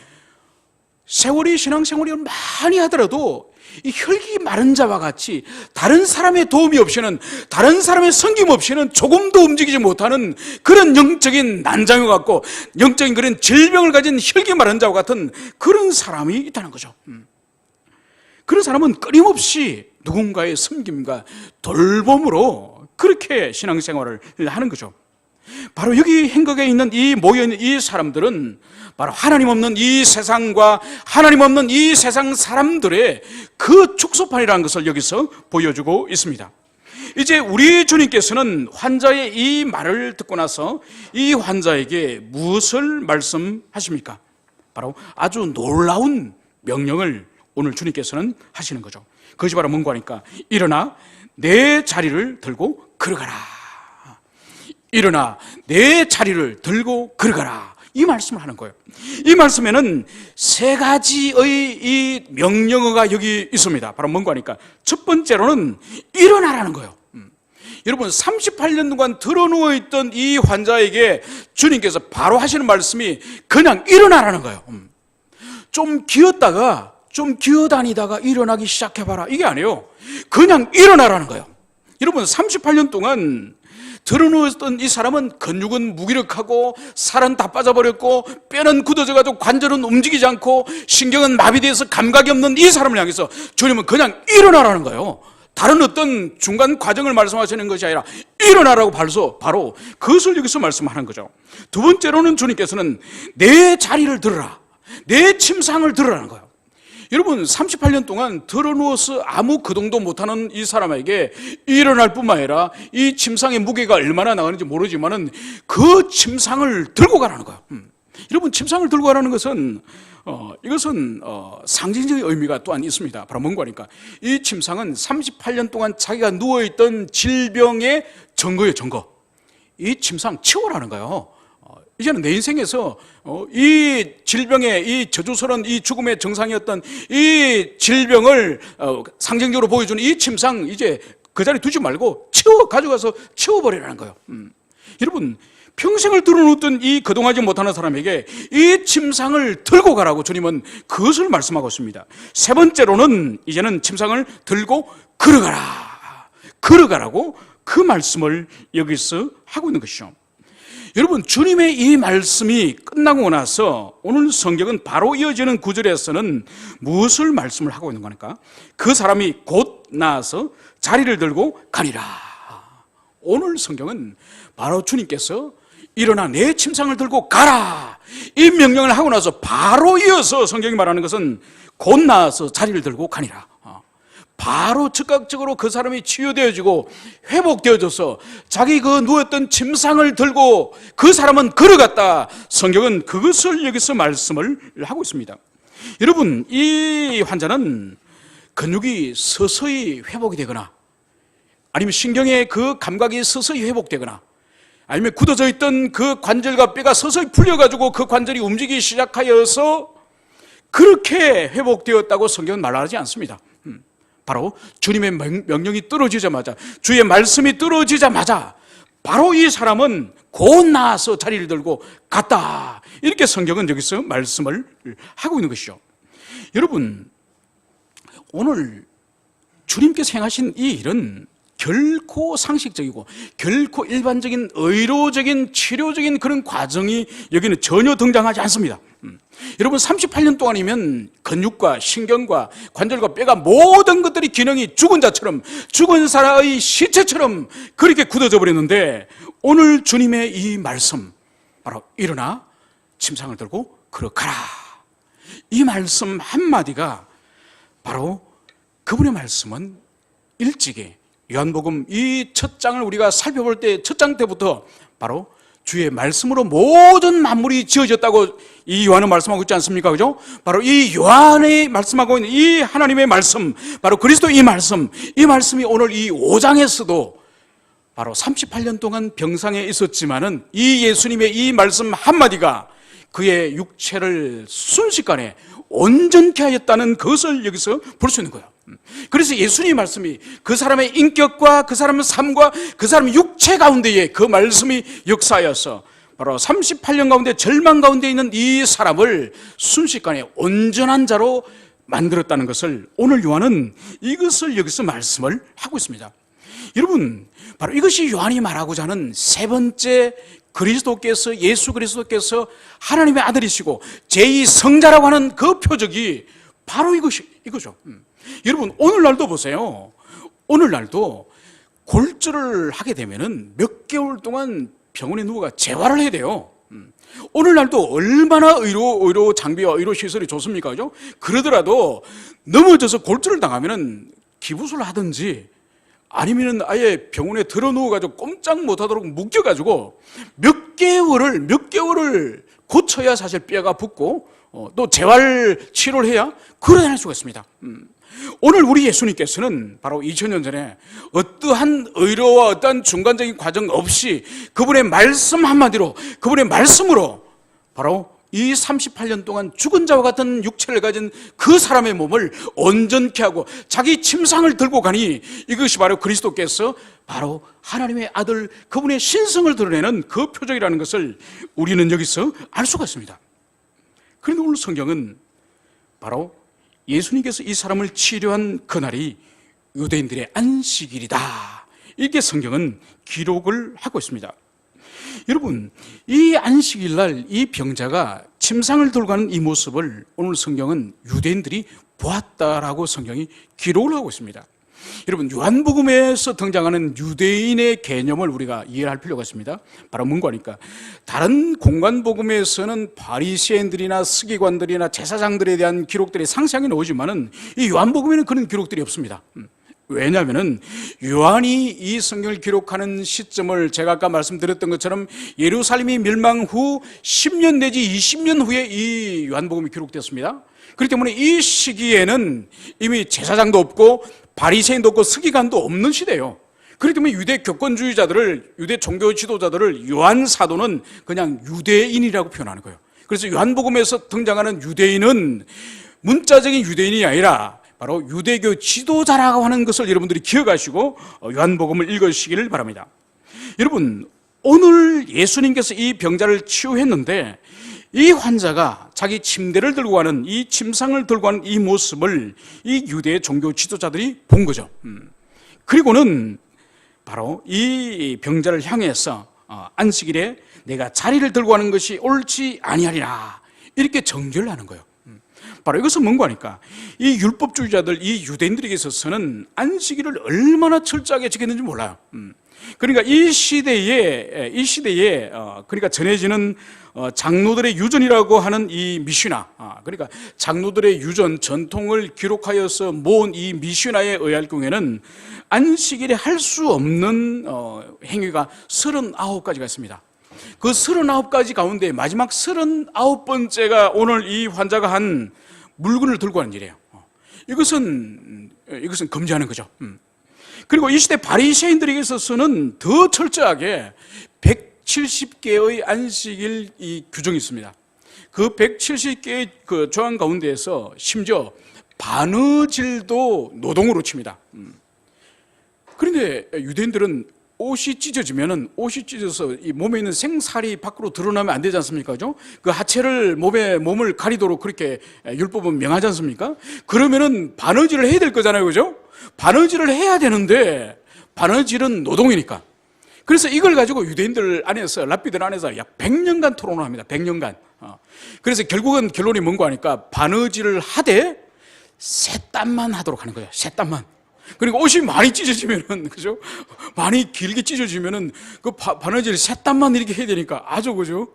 세월이, 신앙생활이 많이 하더라도 이 혈기 마른 자와 같이 다른 사람의 도움이 없이는, 다른 사람의 섬김 없이는 조금도 움직이지 못하는 그런 영적인 난장을 갖고 영적인 그런 질병을 가진 혈기 마른 자와 같은 그런 사람이 있다는 거죠. 그런 사람은 끊임없이 누군가의 섬김과 돌봄으로 그렇게 신앙생활을 하는 거죠. 바로 여기 행각에 있는 이 모여있는 이 사람들은 바로 하나님 없는 이 세상과 하나님 없는 이 세상 사람들의 그 축소판이라는 것을 여기서 보여주고 있습니다. 이제 우리 주님께서는 환자의 이 말을 듣고 나서 이 환자에게 무엇을 말씀하십니까? 바로 아주 놀라운 명령을 오늘 주님께서는 하시는 거죠. 그것이 바로 뭔가 하니까 일어나 내 자리를 들고 걸어가라. 일어나 내 자리를 들고 걸어가라. 이 말씀을 하는 거예요. 이 말씀에는 세 가지의 이 명령어가 여기 있습니다. 바로 뭔가 하니까 첫 번째로는 일어나라는 거예요. 여러분, 38년 동안 드러누워 있던 이 환자에게 주님께서 바로 하시는 말씀이 그냥 일어나라는 거예요. 좀 기었다가 좀 기어다니다가 일어나기 시작해봐라, 이게 아니에요. 그냥 일어나라는 거예요. 여러분, 38년 동안 드러누웠던 이 사람은 근육은 무기력하고 살은 다 빠져버렸고 뼈는 굳어져가지고 관절은 움직이지 않고 신경은 마비되어서 감각이 없는 이 사람을 향해서 주님은 그냥 일어나라는 거예요. 다른 어떤 중간 과정을 말씀하시는 것이 아니라 일어나라고 바로 그것을 여기서 말씀하는 거죠. 두 번째로는 주님께서는 내 자리를 들어라, 내 침상을 들으라는 거예요. 여러분, 38년 동안 드러누워서 아무 거동도 못하는 이 사람에게 일어날 뿐만 아니라 이 침상의 무게가 얼마나 나가는지 모르지만은 그 침상을 들고 가라는 거예요. 여러분, 침상을 들고 가라는 것은 이것은 상징적인 의미가 또한 있습니다. 바로 뭔가 하니까 이 침상은 38년 동안 자기가 누워있던 질병의 증거예요, 증거. 이 침상 치워라는 거예요. 이제는 내 인생에서 이 질병의 이 저주스러운 이 죽음의 정상이었던 이 질병을 상징적으로 보여주는 이 침상, 이제 그 자리에 두지 말고 가져가서 치워버리라는 거예요. 여러분, 평생을 들어놓던 이 거동하지 못하는 사람에게 이 침상을 들고 가라고 주님은 그것을 말씀하고 있습니다. 세 번째로는 이제는 침상을 들고 걸어가라고 그 말씀을 여기서 하고 있는 것이죠. 여러분, 주님의 이 말씀이 끝나고 나서 오늘 성경은 바로 이어지는 구절에서는 무엇을 말씀을 하고 있는 거니까? 그 사람이 곧 나아서 자리를 들고 가니라. 오늘 성경은 바로 주님께서 일어나 내 침상을 들고 가라, 이 명령을 하고 나서 바로 이어서 성경이 말하는 것은 곧 나아서 자리를 들고 가니라. 바로 즉각적으로 그 사람이 치유되어지고 회복되어져서 자기 그 누웠던 침상을 들고 그 사람은 걸어갔다. 성경은 그것을 여기서 말씀을 하고 있습니다. 여러분, 이 환자는 근육이 서서히 회복이 되거나 아니면 신경의 그 감각이 서서히 회복되거나 아니면 굳어져 있던 그 관절과 뼈가 서서히 풀려가지고 그 관절이 움직이기 시작하여서 그렇게 회복되었다고 성경은 말하지 않습니다. 바로 주님의 명령이 떨어지자마자, 주의 말씀이 떨어지자마자 바로 이 사람은 곧 나아서 자리를 들고 갔다. 이렇게 성경은 여기서 말씀을 하고 있는 것이죠. 여러분, 오늘 주님께서 행하신 이 일은 결코 상식적이고 결코 일반적인 의료적인 치료적인 그런 과정이 여기는 전혀 등장하지 않습니다. 여러분, 38년 동안이면 근육과 신경과 관절과 뼈가 모든 것들이 기능이 죽은 자처럼, 죽은 사람의 시체처럼 그렇게 굳어져 버렸는데 오늘 주님의 이 말씀, 바로 일어나 침상을 들고 걸어가라, 이 말씀 한마디가 바로 그분의 말씀은 일찍이 요한복음 이 첫 장을 우리가 살펴볼 때 첫 장 때부터 바로 주의 말씀으로 모든 만물이 지어졌다고 이 요한은 말씀하고 있지 않습니까? 그죠? 바로 이 요한이 말씀하고 있는 이 하나님의 말씀, 바로 그리스도 이 말씀이 오늘 이 5장에서도 바로 38년 동안 병상에 있었지만은 이 예수님의 이 말씀 한마디가 그의 육체를 순식간에 온전케 하였다는 것을 여기서 볼 수 있는 거예요. 그래서 예수님의 말씀이 그 사람의 인격과 그 사람의 삶과 그 사람의 육체 가운데에 그 말씀이 역사하여서 바로 38년 가운데 절망 가운데 있는 이 사람을 순식간에 온전한 자로 만들었다는 것을 오늘 요한은 이것을 여기서 말씀을 하고 있습니다. 여러분, 바로 이것이 요한이 말하고자 하는 세 번째 그리스도께서, 예수 그리스도께서 하나님의 아들이시고 제2성자라고 하는 그 표적이 바로 이거죠. 여러분, 오늘날도 보세요. 오늘날도 골절을 하게 되면은 몇 개월 동안 병원에 누워가 재활을 해야 돼요. 오늘날도 얼마나 의료 장비와 의료 시설이 좋습니까? 그죠? 그러더라도 넘어져서 골절을 당하면은 기부술을 하든지 아니면은 아예 병원에 들어 누워가지고 꼼짝 못하도록 묶여가지고 몇 개월을 고쳐야 사실 뼈가 붙고 또 재활 치료를 해야 걸어다닐 수가 있습니다. 오늘 우리 예수님께서는 바로 2000년 전에 어떠한 의료와 어떠한 중간적인 과정 없이 그분의 말씀 한마디로, 그분의 말씀으로 바로 이 38년 동안 죽은 자와 같은 육체를 가진 그 사람의 몸을 온전케 하고 자기 침상을 들고 가니 이것이 바로 그리스도께서 바로 하나님의 아들, 그분의 신성을 드러내는 그 표적이라는 것을 우리는 여기서 알 수가 있습니다. 그런데 오늘 성경은 바로 예수님께서 이 사람을 치료한 그날이 유대인들의 안식일이다, 이렇게 성경은 기록을 하고 있습니다. 여러분, 이 안식일 날 이 병자가 침상을 들고 가는 이 모습을 오늘 성경은 유대인들이 보았다라고 성경이 기록을 하고 있습니다. 여러분, 요한복음에서 등장하는 유대인의 개념을 우리가 이해할 필요가 있습니다. 바로 뭔가 하니까 다른 공관복음에서는 바리새인들이나 서기관들이나 제사장들에 대한 기록들이 상세하게 나오지만은 이 요한복음에는 그런 기록들이 없습니다. 왜냐하면은 요한이 이 성경을 기록하는 시점을 제가 아까 말씀드렸던 것처럼 예루살렘이 멸망 후 10년 내지 20년 후에 이 요한복음이 기록되었습니다. 그렇기 때문에 이 시기에는 이미 제사장도 없고 바리새인도 없고 서기관도 없는 시대예요. 그렇기 때문에 유대 교권주의자들을, 유대 종교 지도자들을 요한 사도는 그냥 유대인이라고 표현하는 거예요. 그래서 요한복음에서 등장하는 유대인은 문자적인 유대인이 아니라 바로 유대교 지도자라고 하는 것을 여러분들이 기억하시고 요한복음을 읽으시기를 바랍니다. 여러분, 오늘 예수님께서 이 병자를 치유했는데 이 환자가 자기 침대를 들고 가는, 이 침상을 들고 가는 이 모습을 이 유대 종교 지도자들이 본 거죠. 그리고는 바로 이 병자를 향해서 안식일에 내가 자리를 들고 가는 것이 옳지 아니하리라, 이렇게 정죄를 하는 거예요. 바로 이것은 뭔가 하니까 이 율법주의자들, 이 유대인들에게 있어서는 안식일을 얼마나 철저하게 지켰는지 몰라요. 그러니까 이 시대에 그러니까 전해지는 장로들의 유전이라고 하는 이 미슈나, 그러니까 장로들의 유전 전통을 기록하여서 모은 이 미슈나에 의할 경우에는 안식일에 할 수 없는 행위가 39가지가 있습니다. 그 39가지 가운데 마지막 39번째가 오늘 이 환자가 한 물건을 들고 가는 일이에요. 이것은 금지하는 거죠. 그리고 이 시대 바리새인들에게 있어서는 더 철저하게 170개의 안식일 이 규정이 있습니다. 그 170개의 그 조항 가운데에서 심지어 바느질도 노동으로 칩니다. 그런데 유대인들은 옷이 찢어지면은, 옷이 찢어서 이 몸에 있는 생살이 밖으로 드러나면 안 되지 않습니까? 그죠? 그 하체를 몸을 가리도록 그렇게 율법은 명하지 않습니까? 그러면은 바느질을 해야 될 거잖아요. 그죠? 바느질을 해야 되는데 바느질은 노동이니까. 그래서 이걸 가지고 유대인들 안에서, 랍비들 안에서 약 100년간 토론을 합니다. 100년간. 그래서 결국은 결론이 뭔가 하니까 바느질을 하되 셋땀만 하도록 하는 거예요. 셋땀만. 그리고 옷이 많이 찢어지면은, 그죠? 많이 길게 찢어지면은 그 바느질 셋땀만 이렇게 해야 되니까 아주, 그죠?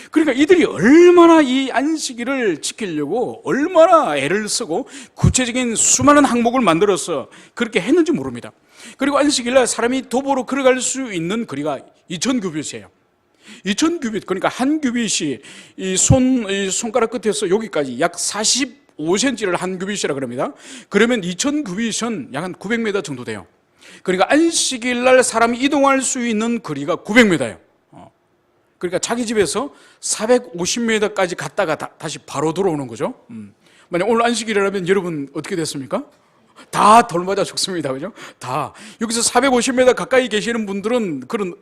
그러니까 이들이 얼마나 이 안식일을 지키려고 얼마나 애를 쓰고 구체적인 수많은 항목을 만들어서 그렇게 했는지 모릅니다. 그리고 안식일날 사람이 도보로 걸어갈 수 있는 거리가 2000규빗이에요. 2000규빗, 그러니까 한 규빗이 이 손가락 끝에서 여기까지 약 45cm를 한 규빗이라 그럽니다. 그러면 2000규빗은 약 한 900m 정도 돼요. 그러니까 안식일날 사람이 이동할 수 있는 거리가 900m예요. 그러니까 자기 집에서 450m까지 갔다가 다시 바로 돌아오는 거죠. 만약 오늘 안식일이라면 여러분 어떻게 됐습니까? 다 돌 맞아 죽습니다. 그죠? 다. 여기서 450m 가까이 계시는 분들은 그런,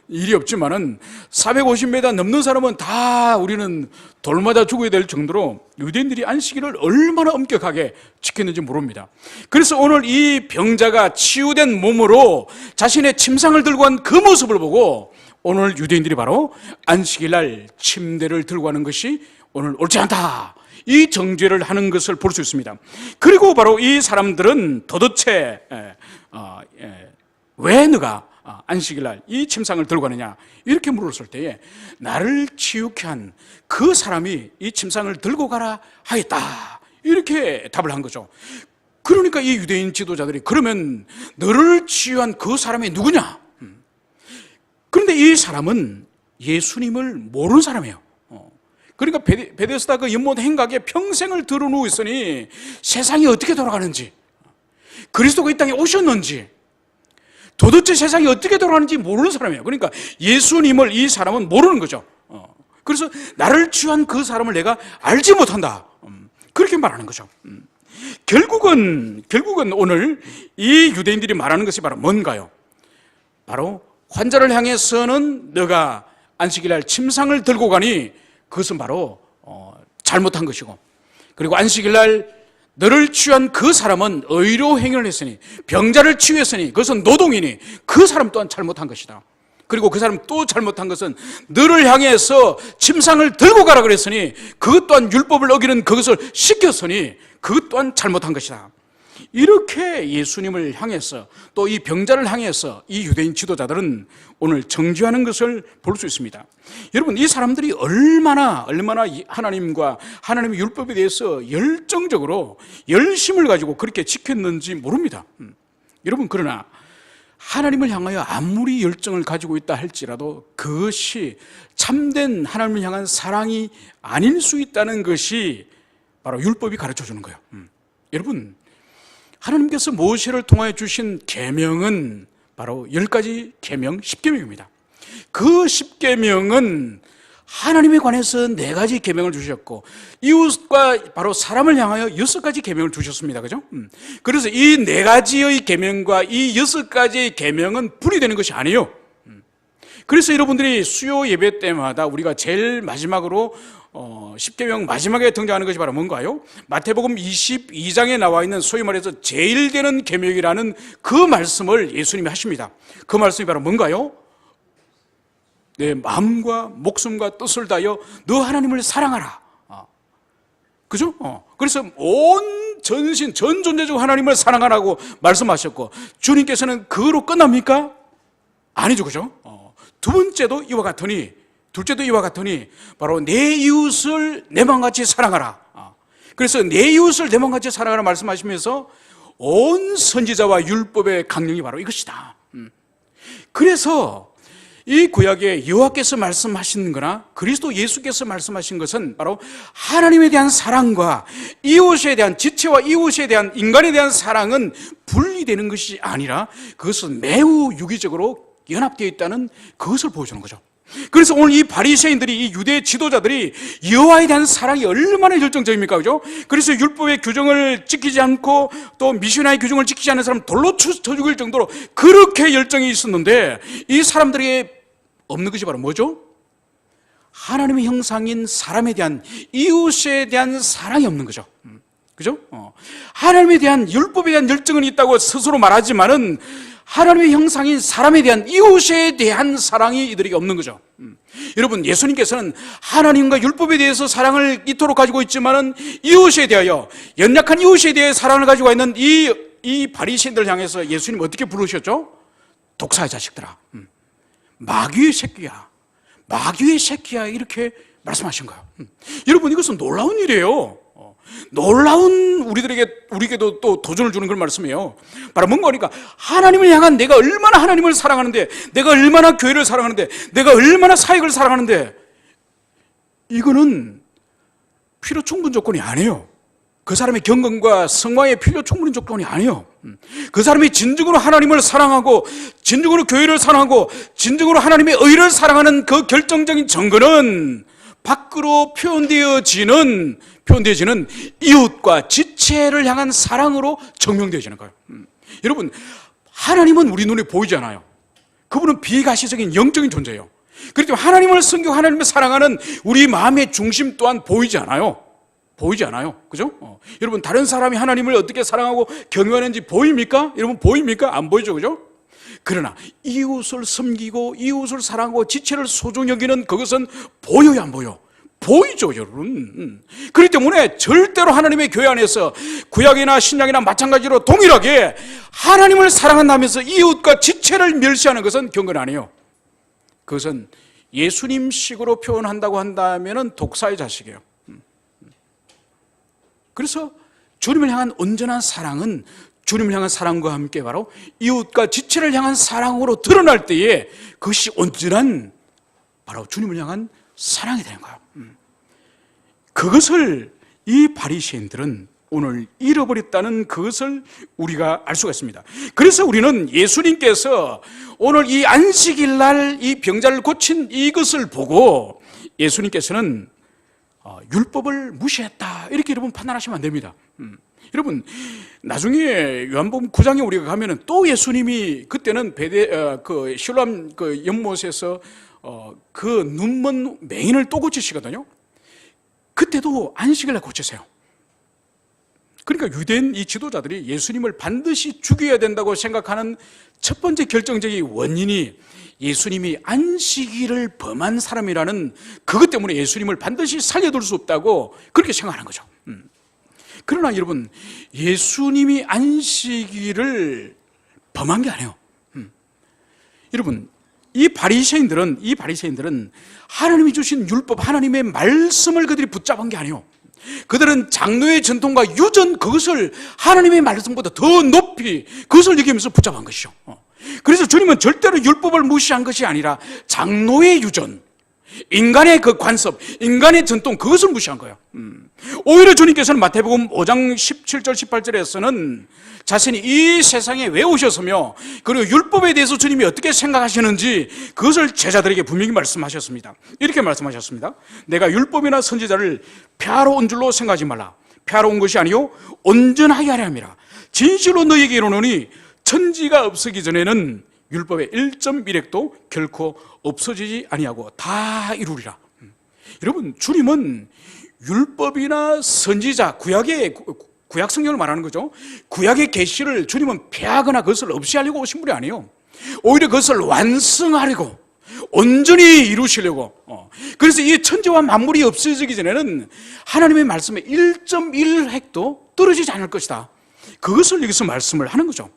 일이 없지만은 450m 넘는 사람은 다 우리는 돌 맞아 죽어야 될 정도로 유대인들이 안식일을 얼마나 엄격하게 지켰는지 모릅니다. 그래서 오늘 이 병자가 치유된 몸으로 자신의 침상을 들고 간 그 모습을 보고 오늘 유대인들이 바로 안식일 날 침대를 들고 가는 것이 오늘 옳지 않다, 이 정죄를 하는 것을 볼 수 있습니다. 그리고 바로 이 사람들은 도대체 왜 너가 안식일 날 이 침상을 들고 가느냐 이렇게 물었을 때에 나를 치유케 한 그 사람이 이 침상을 들고 가라 하였다, 이렇게 답을 한 거죠. 그러니까 이 유대인 지도자들이 그러면 너를 치유한 그 사람이 누구냐? 그런데 이 사람은 예수님을 모르는 사람이에요. 그러니까 베데스다 그 연못 행각에 평생을 들어누워 있으니 세상이 어떻게 돌아가는지, 그리스도가 이 땅에 오셨는지, 도대체 세상이 어떻게 돌아가는지 모르는 사람이에요. 그러니까 예수님을 이 사람은 모르는 거죠. 그래서 나를 치유한 그 사람을 내가 알지 못한다, 그렇게 말하는 거죠. 결국은 오늘 이 유대인들이 말하는 것이 바로 뭔가요? 바로 환자를 향해서는 너가 안식일 날 침상을 들고 가니 그것은 바로 잘못한 것이고, 그리고 안식일 날 너를 치유한 그 사람은 의로 행위를 했으니, 병자를 치유했으니 그것은 노동이니 그 사람 또한 잘못한 것이다. 그리고 그 사람 또 잘못한 것은 너를 향해서 침상을 들고 가라 그랬으니 그것 또한 율법을 어기는 그것을 시켰으니 그것 또한 잘못한 것이다. 이렇게 예수님을 향해서 또 이 병자를 향해서 이 유대인 지도자들은 오늘 정죄하는 것을 볼 수 있습니다. 여러분, 이 사람들이 얼마나 하나님과 하나님의 율법에 대해서 열정적으로 열심을 가지고 그렇게 지켰는지 모릅니다. 여러분, 그러나 하나님을 향하여 아무리 열정을 가지고 있다 할지라도 그것이 참된 하나님을 향한 사랑이 아닐 수 있다는 것이 바로 율법이 가르쳐 주는 거예요. 여러분, 하나님께서 모세를 통하여 주신 계명은 바로 10가지 계명, 10계명입니다. 그 10계명은 하나님에 관해서 4가지 계명을 주셨고 이웃과 바로 사람을 향하여 6가지 계명을 주셨습니다. 그죠? 그래서 이 4가지의 계명과 이 6가지의 계명은 분리되는 것이 아니에요. 그래서 여러분들이 수요 예배 때마다 우리가 제일 마지막으로 10계명 마지막에 등장하는 것이 바로 뭔가요? 마태복음 22장에 나와 있는 소위 말해서 제일 되는 계명이라는 그 말씀을 예수님이 하십니다. 그 말씀이 바로 뭔가요? 내 마음과 목숨과 뜻을 다하여 너 하나님을 사랑하라. 그죠? 그래서 온 전신, 전 존재적 하나님을 사랑하라고 말씀하셨고, 주님께서는 그거로 끝납니까? 아니죠. 그죠? 두 번째도 이와 같으니, 둘째도 이와 같으니 바로 내 이웃을 내 마음같이 사랑하라. 그래서 내 이웃을 내 마음같이 사랑하라 말씀하시면서 온 선지자와 율법의 강령이 바로 이것이다. 그래서 이 구약에 여호와께서 말씀하신 거나 그리스도 예수께서 말씀하신 것은 바로 하나님에 대한 사랑과 이웃에 대한, 지체와 이웃에 대한, 인간에 대한 사랑은 분리되는 것이 아니라 그것은 매우 유기적으로 연합되어 있다는 그것을 보여주는 거죠. 그래서 오늘 이 바리새인들이, 이 유대 지도자들이 여호와에 대한 사랑이 얼마나 열정적입니까? 그죠? 그래서 율법의 규정을 지키지 않고 또 미시나의 규정을 지키지 않는 사람 돌로 쳐 죽일 정도로 그렇게 열정이 있었는데 이 사람들에게 없는 것이 바로 뭐죠? 하나님의 형상인 사람에 대한, 이웃에 대한 사랑이 없는 거죠. 그죠? 하나님에 대한, 율법에 대한 열정은 있다고 스스로 말하지만은 하나님의 형상인 사람에 대한, 이웃에 대한 사랑이 이들에게 없는 거죠. 여러분, 예수님께서는 하나님과 율법에 대해서 사랑을 이토록 가지고 있지만은 이웃에 대하여, 연약한 이웃에 대해 사랑을 가지고 있는 이 바리새인들 향해서 예수님 어떻게 부르셨죠? 독사의 자식들아, 마귀의 새끼야, 마귀의 새끼야, 이렇게 말씀하신 거예요. 여러분, 이것은 놀라운 일이에요. 놀라운, 우리에게도 또 도전을 주는 그런 말씀이에요. 바로 뭔가 하니까 하나님을 향한, 내가 얼마나 하나님을 사랑하는데, 내가 얼마나 교회를 사랑하는데, 내가 얼마나 사역을 사랑하는데, 이거는 필요 충분 조건이 아니에요. 그 사람의 경건과 성화의 필요 충분한 조건이 아니에요. 그 사람이 진정으로 하나님을 사랑하고 진정으로 교회를 사랑하고 진정으로 하나님의 의를 사랑하는 그 결정적인 증거는 밖으로 표현되어지는 이웃과 지체를 향한 사랑으로 증명되어지는 거예요. 여러분, 하나님은 우리 눈에 보이지 않아요. 그분은 비가시적인 영적인 존재예요. 그렇기 때문에 하나님을 섬기고 하나님을 사랑하는 우리 마음의 중심 또한 보이지 않아요. 보이지 않아요. 그죠? 여러분, 다른 사람이 하나님을 어떻게 사랑하고 경외하는지 보입니까? 여러분, 보입니까? 안 보이죠. 그죠? 그러나 이웃을 섬기고 이웃을 사랑하고 지체를 소중히 여기는 그것은 보여요, 안 보여? 보이죠, 여러분. 그렇기 때문에 절대로 하나님의 교회 안에서 구약이나 신약이나 마찬가지로 동일하게 하나님을 사랑한다면서 이웃과 지체를 멸시하는 것은 경건 아니에요. 그것은 예수님식으로 표현한다고 한다면 독사의 자식이에요. 그래서 주님을 향한 온전한 사랑은 주님을 향한 사랑과 함께 바로 이웃과 지체를 향한 사랑으로 드러날 때에 그것이 온전한 바로 주님을 향한 사랑이 되는 거예요. 그것을 이 바리새인들은 오늘 잃어버렸다는 그것을 우리가 알 수가 있습니다. 그래서 우리는 예수님께서 오늘 이 안식일 날 이 병자를 고친 이것을 보고 예수님께서는 율법을 무시했다 이렇게 여러분 판단하시면 안 됩니다. 여러분, 나중에 요한복음 9장에 우리가 가면은 또 예수님이 그때는 그 실로암 그 연못에서 그 눈먼 맹인을 또 고치시거든요. 그때도 안식일 날 고치세요. 그러니까 유대인 이 지도자들이 예수님을 반드시 죽여야 된다고 생각하는 첫 번째 결정적인 원인이 예수님이 안식일을 범한 사람이라는 그것 때문에 예수님을 반드시 살려둘 수 없다고 그렇게 생각하는 거죠. 그러나 여러분, 예수님이 안식일을 범한 게 아니에요. 여러분, 이 바리새인들은 하나님이 주신 율법, 하나님의 말씀을 그들이 붙잡은 게 아니에요. 그들은 장로의 전통과 유전, 그것을 하나님의 말씀보다 더 높이 그것을 여기면서 붙잡은 것이죠. 그래서 주님은 절대로 율법을 무시한 것이 아니라 장로의 유전, 인간의 그 관습, 인간의 전통, 그것을 무시한 거예요. 오히려 주님께서는 마태복음 5장 17절 18절에서는 자신이 이 세상에 왜 오셨으며 그리고 율법에 대해서 주님이 어떻게 생각하시는지 그것을 제자들에게 분명히 말씀하셨습니다. 이렇게 말씀하셨습니다. 내가 율법이나 선지자를 폐하러 온 줄로 생각하지 말라. 폐하러 온 것이 아니요 온전하게 하려 함이라. 진실로 너희에게 이르노니 천지가 없어지기 전에는 율법의 1.1획도 결코 없어지지 아니하고 다 이루리라. 여러분, 주님은 율법이나 선지자, 구약 성경을 말하는 거죠. 구약의 계시를 주님은 폐하거나 그것을 없이 하려고 오신 분이 아니에요. 오히려 그것을 완성하려고, 온전히 이루시려고. 그래서 이 천지와 만물이 없어지기 전에는 하나님의 말씀에 1.1획도 떨어지지 않을 것이다. 그것을 여기서 말씀을 하는 거죠.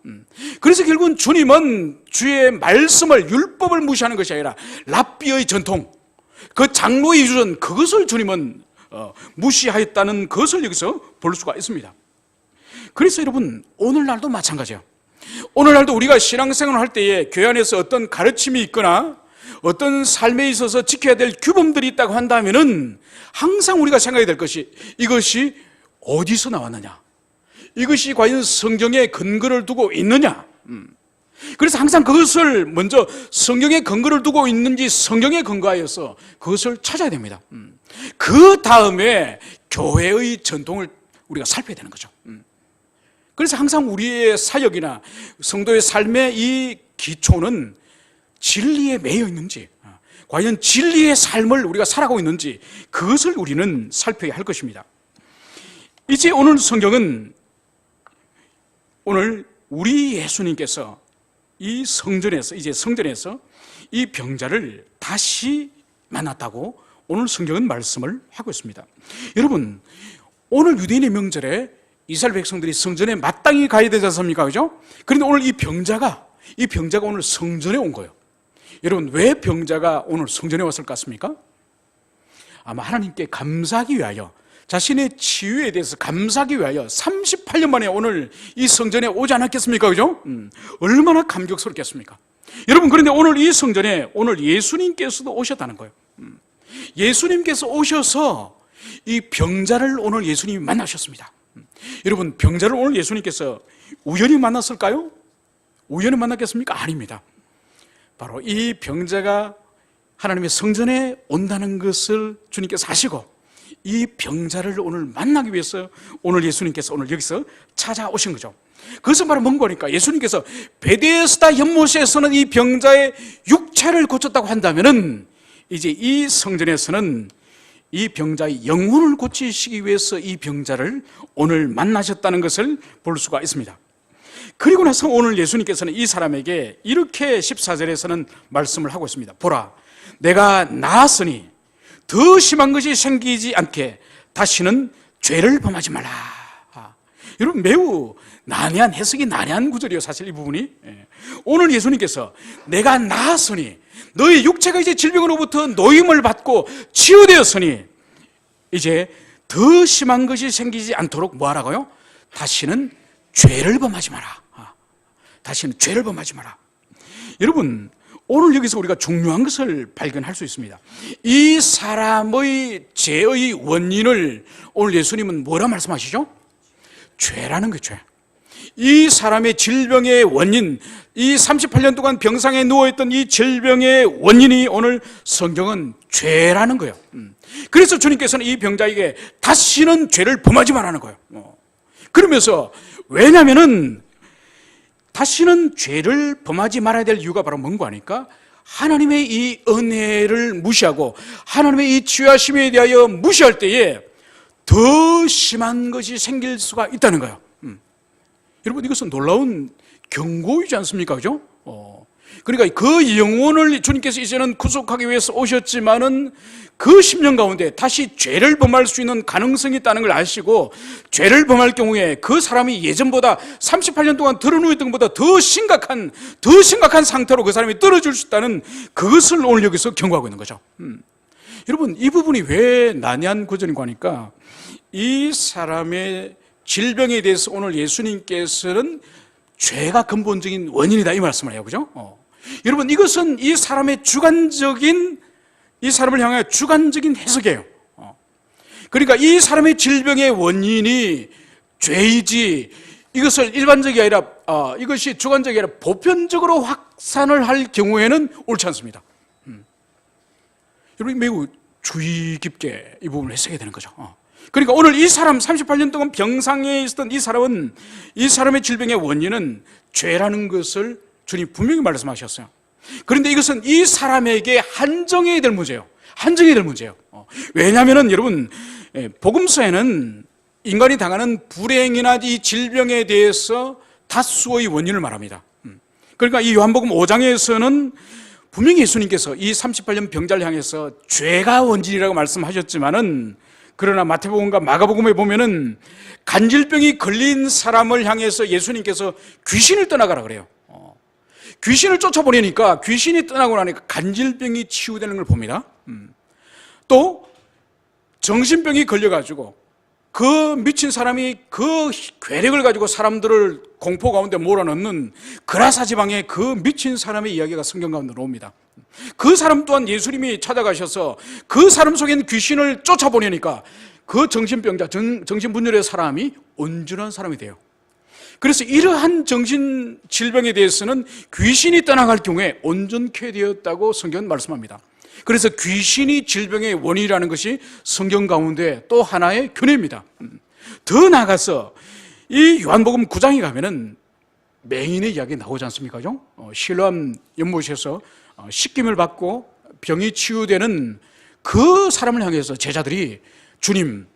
그래서 결국은 주님은 주의 말씀을, 율법을 무시하는 것이 아니라 랍비의 전통, 그 장로의 유전, 그것을 주님은 무시하였다는 것을 여기서 볼 수가 있습니다. 그래서 여러분, 오늘날도 마찬가지예요. 오늘날도 우리가 신앙생활을 할 때에 교회 안에서 어떤 가르침이 있거나 어떤 삶에 있어서 지켜야 될 규범들이 있다고 한다면은 항상 우리가 생각해야 될 것이 이것이 어디서 나왔느냐, 이것이 과연 성경에 근거를 두고 있느냐. 그래서 항상 그것을 먼저 성경에 근거를 두고 있는지 성경에 근거하여서 그것을 찾아야 됩니다. 그 다음에 교회의 전통을 우리가 살펴야 되는 거죠. 그래서 항상 우리의 사역이나 성도의 삶의 이 기초는 진리에 매여 있는지, 과연 진리의 삶을 우리가 살아가고 있는지 그것을 우리는 살펴야 할 것입니다. 이제 오늘 성경은 오늘 우리 예수님께서 이 성전에서 이 병자를 다시 만났다고 오늘 성경은 말씀을 하고 있습니다. 여러분, 오늘 유대인의 명절에 이스라엘 백성들이 성전에 마땅히 가야 되지 않습니까? 그죠? 그런데 오늘 이 병자가 오늘 성전에 온 거예요. 여러분, 왜 병자가 오늘 성전에 왔을 것 같습니까? 아마 하나님께 감사하기 위하여, 자신의 치유에 대해서 감사하기 위하여 38년 만에 오늘 이 성전에 오지 않았겠습니까? 그죠? 얼마나 감격스럽겠습니까? 여러분, 그런데 오늘 이 성전에 오늘 예수님께서도 오셨다는 거예요. 예수님께서 오셔서 이 병자를 오늘 예수님이 만나셨습니다. 여러분, 병자를 오늘 예수님께서 우연히 만났을까요? 우연히 만났겠습니까? 아닙니다. 바로 이 병자가 하나님의 성전에 온다는 것을 주님께서 아시고 이 병자를 오늘 만나기 위해서 오늘 예수님께서 오늘 여기서 찾아오신 거죠. 그것은 바로 뭔가 하니까 예수님께서 베데스다 연못에서는 이 병자의 육체를 고쳤다고 한다면은 이제 이 성전에서는 이 병자의 영혼을 고치시기 위해서 이 병자를 오늘 만나셨다는 것을 볼 수가 있습니다. 그리고 나서 오늘 예수님께서는 이 사람에게 이렇게 14절에서는 말씀을 하고 있습니다. 보라, 내가 나았으니 더 심한 것이 생기지 않게 다시는 죄를 범하지 말라. 여러분, 매우 난해한, 해석이 난해한 구절이에요, 사실 이 부분이. 오늘 예수님께서 내가 나았으니, 너의 육체가 이제 질병으로부터 노임을 받고 치유되었으니 이제 더 심한 것이 생기지 않도록 뭐 하라고요? 다시는 죄를 범하지 마라. 다시는 죄를 범하지 마라. 여러분, 오늘 여기서 우리가 중요한 것을 발견할 수 있습니다. 이 사람의 죄의 원인을 오늘 예수님은 뭐라 말씀하시죠? 죄라는 게 죄. 이 사람의 질병의 원인, 이 38년 동안 병상에 누워있던 이 질병의 원인이 오늘 성경은 죄라는 거예요. 그래서 주님께서는 이 병자에게 다시는 죄를 범하지 말라는 거예요. 그러면서 왜냐면은 다시는 죄를 범하지 말아야 될 이유가 바로 뭔가 하니까 하나님의 이 은혜를 무시하고 하나님의 이 치유하심에 대하여 무시할 때에 더 심한 것이 생길 수가 있다는 거예요. 여러분, 이것은 놀라운 경고이지 않습니까? 그죠? 그러니까 그 영혼을 주님께서 이제는 구속하기 위해서 오셨지만은 그 10년 가운데 다시 죄를 범할 수 있는 가능성이 있다는 걸 아시고 죄를 범할 경우에 그 사람이 예전보다 38년 동안 들어누웠던 것보다 더 심각한 상태로 그 사람이 떨어질 수 있다는 그것을 오늘 여기서 경고하고 있는 거죠. 여러분, 이 부분이 왜 난해한 구절인가 하니까 이 사람의 질병에 대해서 오늘 예수님께서는 죄가 근본적인 원인이다 이 말씀을 해요. 그죠? 여러분, 이것은 이 사람의 이 사람을 향해 주관적인 해석이에요. 그러니까 이 사람의 질병의 원인이 죄이지 이것을 일반적이 아니라 이것이 주관적이 아니라 보편적으로 확산을 할 경우에는 옳지 않습니다. 여러분, 매우 주의 깊게 이 부분을 해석해야 되는 거죠. 그러니까 오늘 이 사람 38년 동안 병상에 있었던 이 사람은 이 사람의 질병의 원인은 죄라는 것을 주님 분명히 말씀하셨어요. 그런데 이것은 이 사람에게 한정해야 될 문제예요. 한정해야 될 문제예요. 왜냐하면 여러분, 복음서에는 인간이 당하는 불행이나 이 질병에 대해서 다수의 원인을 말합니다. 그러니까 이 요한복음 5장에서는 분명히 예수님께서 이 38년 병자를 향해서 죄가 원인이라고 말씀하셨지만은 그러나 마태복음과 마가복음에 보면은 간질병이 걸린 사람을 향해서 예수님께서 귀신을 떠나가라 그래요. 귀신을 쫓아보내니까 귀신이 떠나고 나니까 간질병이 치유되는 걸 봅니다. 또 정신병이 걸려가지고 그 미친 사람이 그 괴력을 가지고 사람들을 공포 가운데 몰아넣는 그라사 지방의 그 미친 사람의 이야기가 성경 가운데 나옵니다. 그 사람 또한 예수님이 찾아가셔서 그 사람 속에 귀신을 쫓아보내니까 그 정신병자, 정신분열의 사람이 온전한 사람이 돼요. 그래서 이러한 정신질병에 대해서는 귀신이 떠나갈 경우에 온전케 되었다고 성경은 말씀합니다. 그래서 귀신이 질병의 원인이라는 것이 성경 가운데 또 하나의 교례입니다. 더 나아가서 이 요한복음 9장에 가면은 맹인의 이야기 나오지 않습니까? 실로암 연못에서 씻김을 받고 병이 치유되는 그 사람을 향해서 제자들이 주님,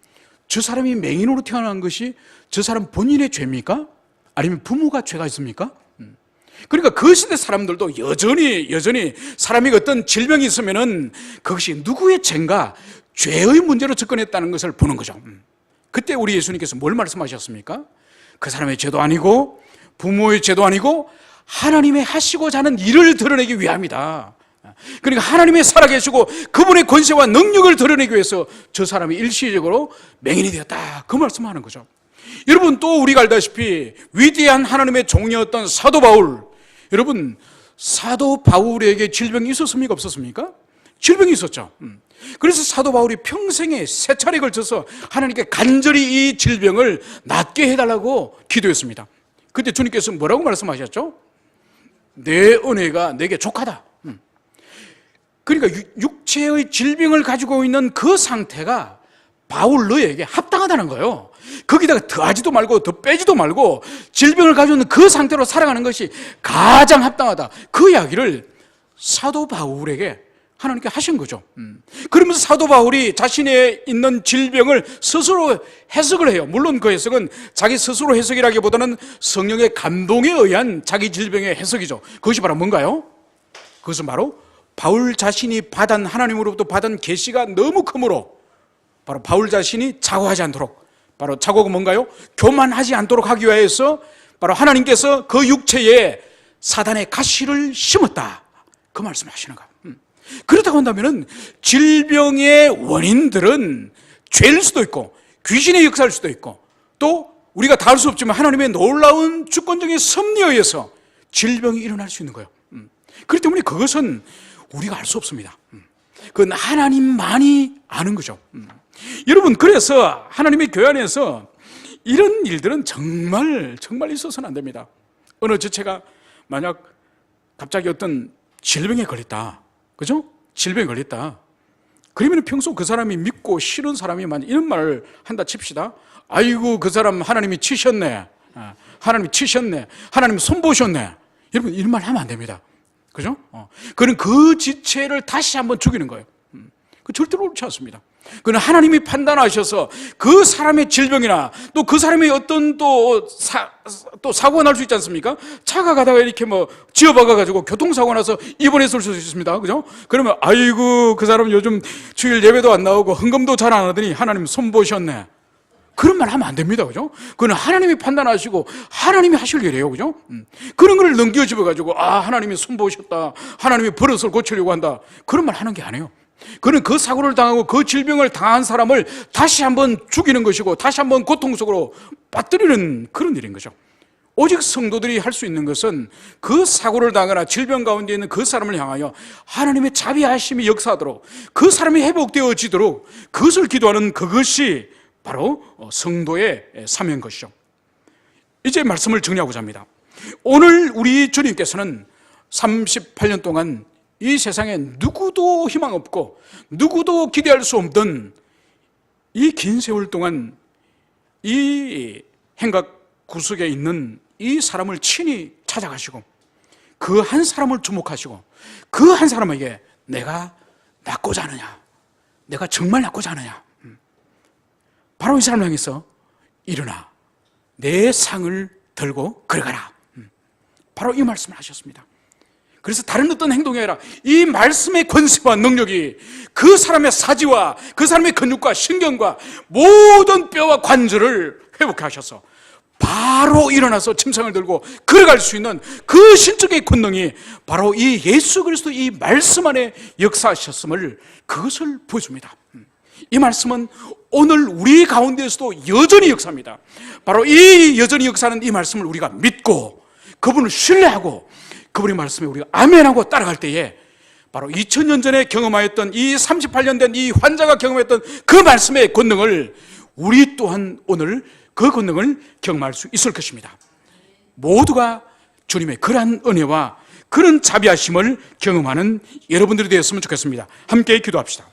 저 사람이 맹인으로 태어난 것이 저 사람 본인의 죄입니까? 아니면 부모가 죄가 있습니까? 그러니까 그 시대 사람들도 여전히 사람이 어떤 질병이 있으면은 그것이 누구의 죄인가 죄의 문제로 접근했다는 것을 보는 거죠. 그때 우리 예수님께서 뭘 말씀하셨습니까? 그 사람의 죄도 아니고 부모의 죄도 아니고 하나님의 하시고자 하는 일을 드러내기 위함이다. 그러니까 하나님의 살아계시고 그분의 권세와 능력을 드러내기 위해서 저 사람이 일시적으로 맹인이 되었다. 그 말씀하는 거죠. 여러분, 또 우리가 알다시피 위대한 하나님의 종이었던 사도 바울, 여러분, 사도 바울에게 질병이 있었습니까? 없었습니까? 질병이 있었죠. 그래서 사도 바울이 평생에 3차례에 걸쳐서 하나님께 간절히 이 질병을 낫게 해달라고 기도했습니다. 그때 주님께서 뭐라고 말씀하셨죠? 내 은혜가 내게 족하다. 그러니까 육체의 질병을 가지고 있는 그 상태가 바울 너에게 합당하다는 거예요. 거기다가 더하지도 말고 더 빼지도 말고 질병을 가지고 있는 그 상태로 살아가는 것이 가장 합당하다. 그 이야기를 사도 바울에게 하나님께 하신 거죠. 그러면서 사도 바울이 자신의 있는 질병을 스스로 해석을 해요. 물론 그 해석은 자기 스스로 해석이라기보다는 성령의 감동에 의한 자기 질병의 해석이죠. 그것이 바로 뭔가요? 그것은 바로 바울 자신이 하나님으로부터 받은 계시가 너무 크므로 바로 바울 자신이 자고하지 않도록, 바로 자고가 뭔가요? 교만하지 않도록 하기 위해서 바로 하나님께서 그 육체에 사단의 가시를 심었다. 그 말씀을 하시는 거예요. 그렇다고 한다면 질병의 원인들은 죄일 수도 있고 귀신의 역사일 수도 있고 또 우리가 다 알 수 없지만 하나님의 놀라운 주권적인 섭리에 의해서 질병이 일어날 수 있는 거예요. 그렇기 때문에 그것은 우리가 알 수 없습니다. 그건 하나님만이 아는 거죠. 여러분, 그래서 하나님의 교회 안에서 이런 일들은 정말 있어서는 안 됩니다. 어느 지체가 만약 갑자기 어떤 질병에 걸렸다, 그죠? 질병에 걸렸다. 그러면 평소 그 사람이 믿고 싫은 사람이 만약 이런 말을 한다 칩시다. 아이고, 그 사람 하나님이 치셨네. 하나님이 치셨네. 하나님이 손보셨네. 여러분, 이런 말 하면 안 됩니다. 그죠? 그는 그 지체를 다시 한번 죽이는 거예요. 그 절대로 옳지 않습니다. 그는 하나님이 판단하셔서 그 사람의 질병이나 또 그 사람의 어떤 또 사고가 날 수 있지 않습니까? 차가 가다가 이렇게 지어박아가지고 교통사고 나서 입원했을 수 있습니다. 그죠? 그러면 아이고, 그 사람 요즘 주일 예배도 안 나오고 헌금도 잘 안 하더니 하나님 손보셨네. 그런 말 하면 안 됩니다. 그죠? 그건 하나님이 판단하시고 하나님이 하실 일이에요. 그죠? 그런 걸 넘겨집어가지고 하나님이 손보셨다. 하나님이 버릇을 고치려고 한다. 그런 말 하는 게 아니에요. 그는 그 사고를 당하고 그 질병을 당한 사람을 다시 한번 죽이는 것이고 다시 한번 고통 속으로 빠뜨리는 그런 일인 거죠. 오직 성도들이 할 수 있는 것은 그 사고를 당하거나 질병 가운데 있는 그 사람을 향하여 하나님의 자비하심이 역사하도록 그 사람이 회복되어지도록 그것을 기도하는 그것이 바로 성도의 사명인 것이죠. 이제 말씀을 정리하고자 합니다. 오늘 우리 주님께서는 38년 동안 이 세상에 누구도 희망 없고 누구도 기대할 수 없던 이 긴 세월 동안 이 행각 구석에 있는 이 사람을 친히 찾아가시고 그 한 사람을 주목하시고 그 한 사람에게 내가 낫고자 하느냐, 내가 정말 낫고자 하느냐, 바로 이 사람을 향해서 일어나 내 상을 들고 걸어가라. 바로 이 말씀을 하셨습니다. 그래서 다른 어떤 행동이 아니라 이 말씀의 권세와 능력이 그 사람의 사지와 그 사람의 근육과 신경과 모든 뼈와 관절을 회복해 하셔서 바로 일어나서 침상을 들고 걸어갈 수 있는 그 실적의 권능이 바로 이 예수 그리스도 이 말씀 안에 역사하셨음을 그것을 보여줍니다. 이 말씀은 오늘 우리 가운데에서도 여전히 역사합니다. 바로 이 여전히 역사하는 이 말씀을 우리가 믿고 그분을 신뢰하고 그분의 말씀에 우리가 아멘하고 따라갈 때에 바로 2000년 전에 경험하였던 이 38년 된 이 환자가 경험했던 그 말씀의 권능을 우리 또한 오늘 그 권능을 경험할 수 있을 것입니다. 모두가 주님의 그러한 은혜와 그런 자비하심을 경험하는 여러분들이 되었으면 좋겠습니다. 함께 기도합시다.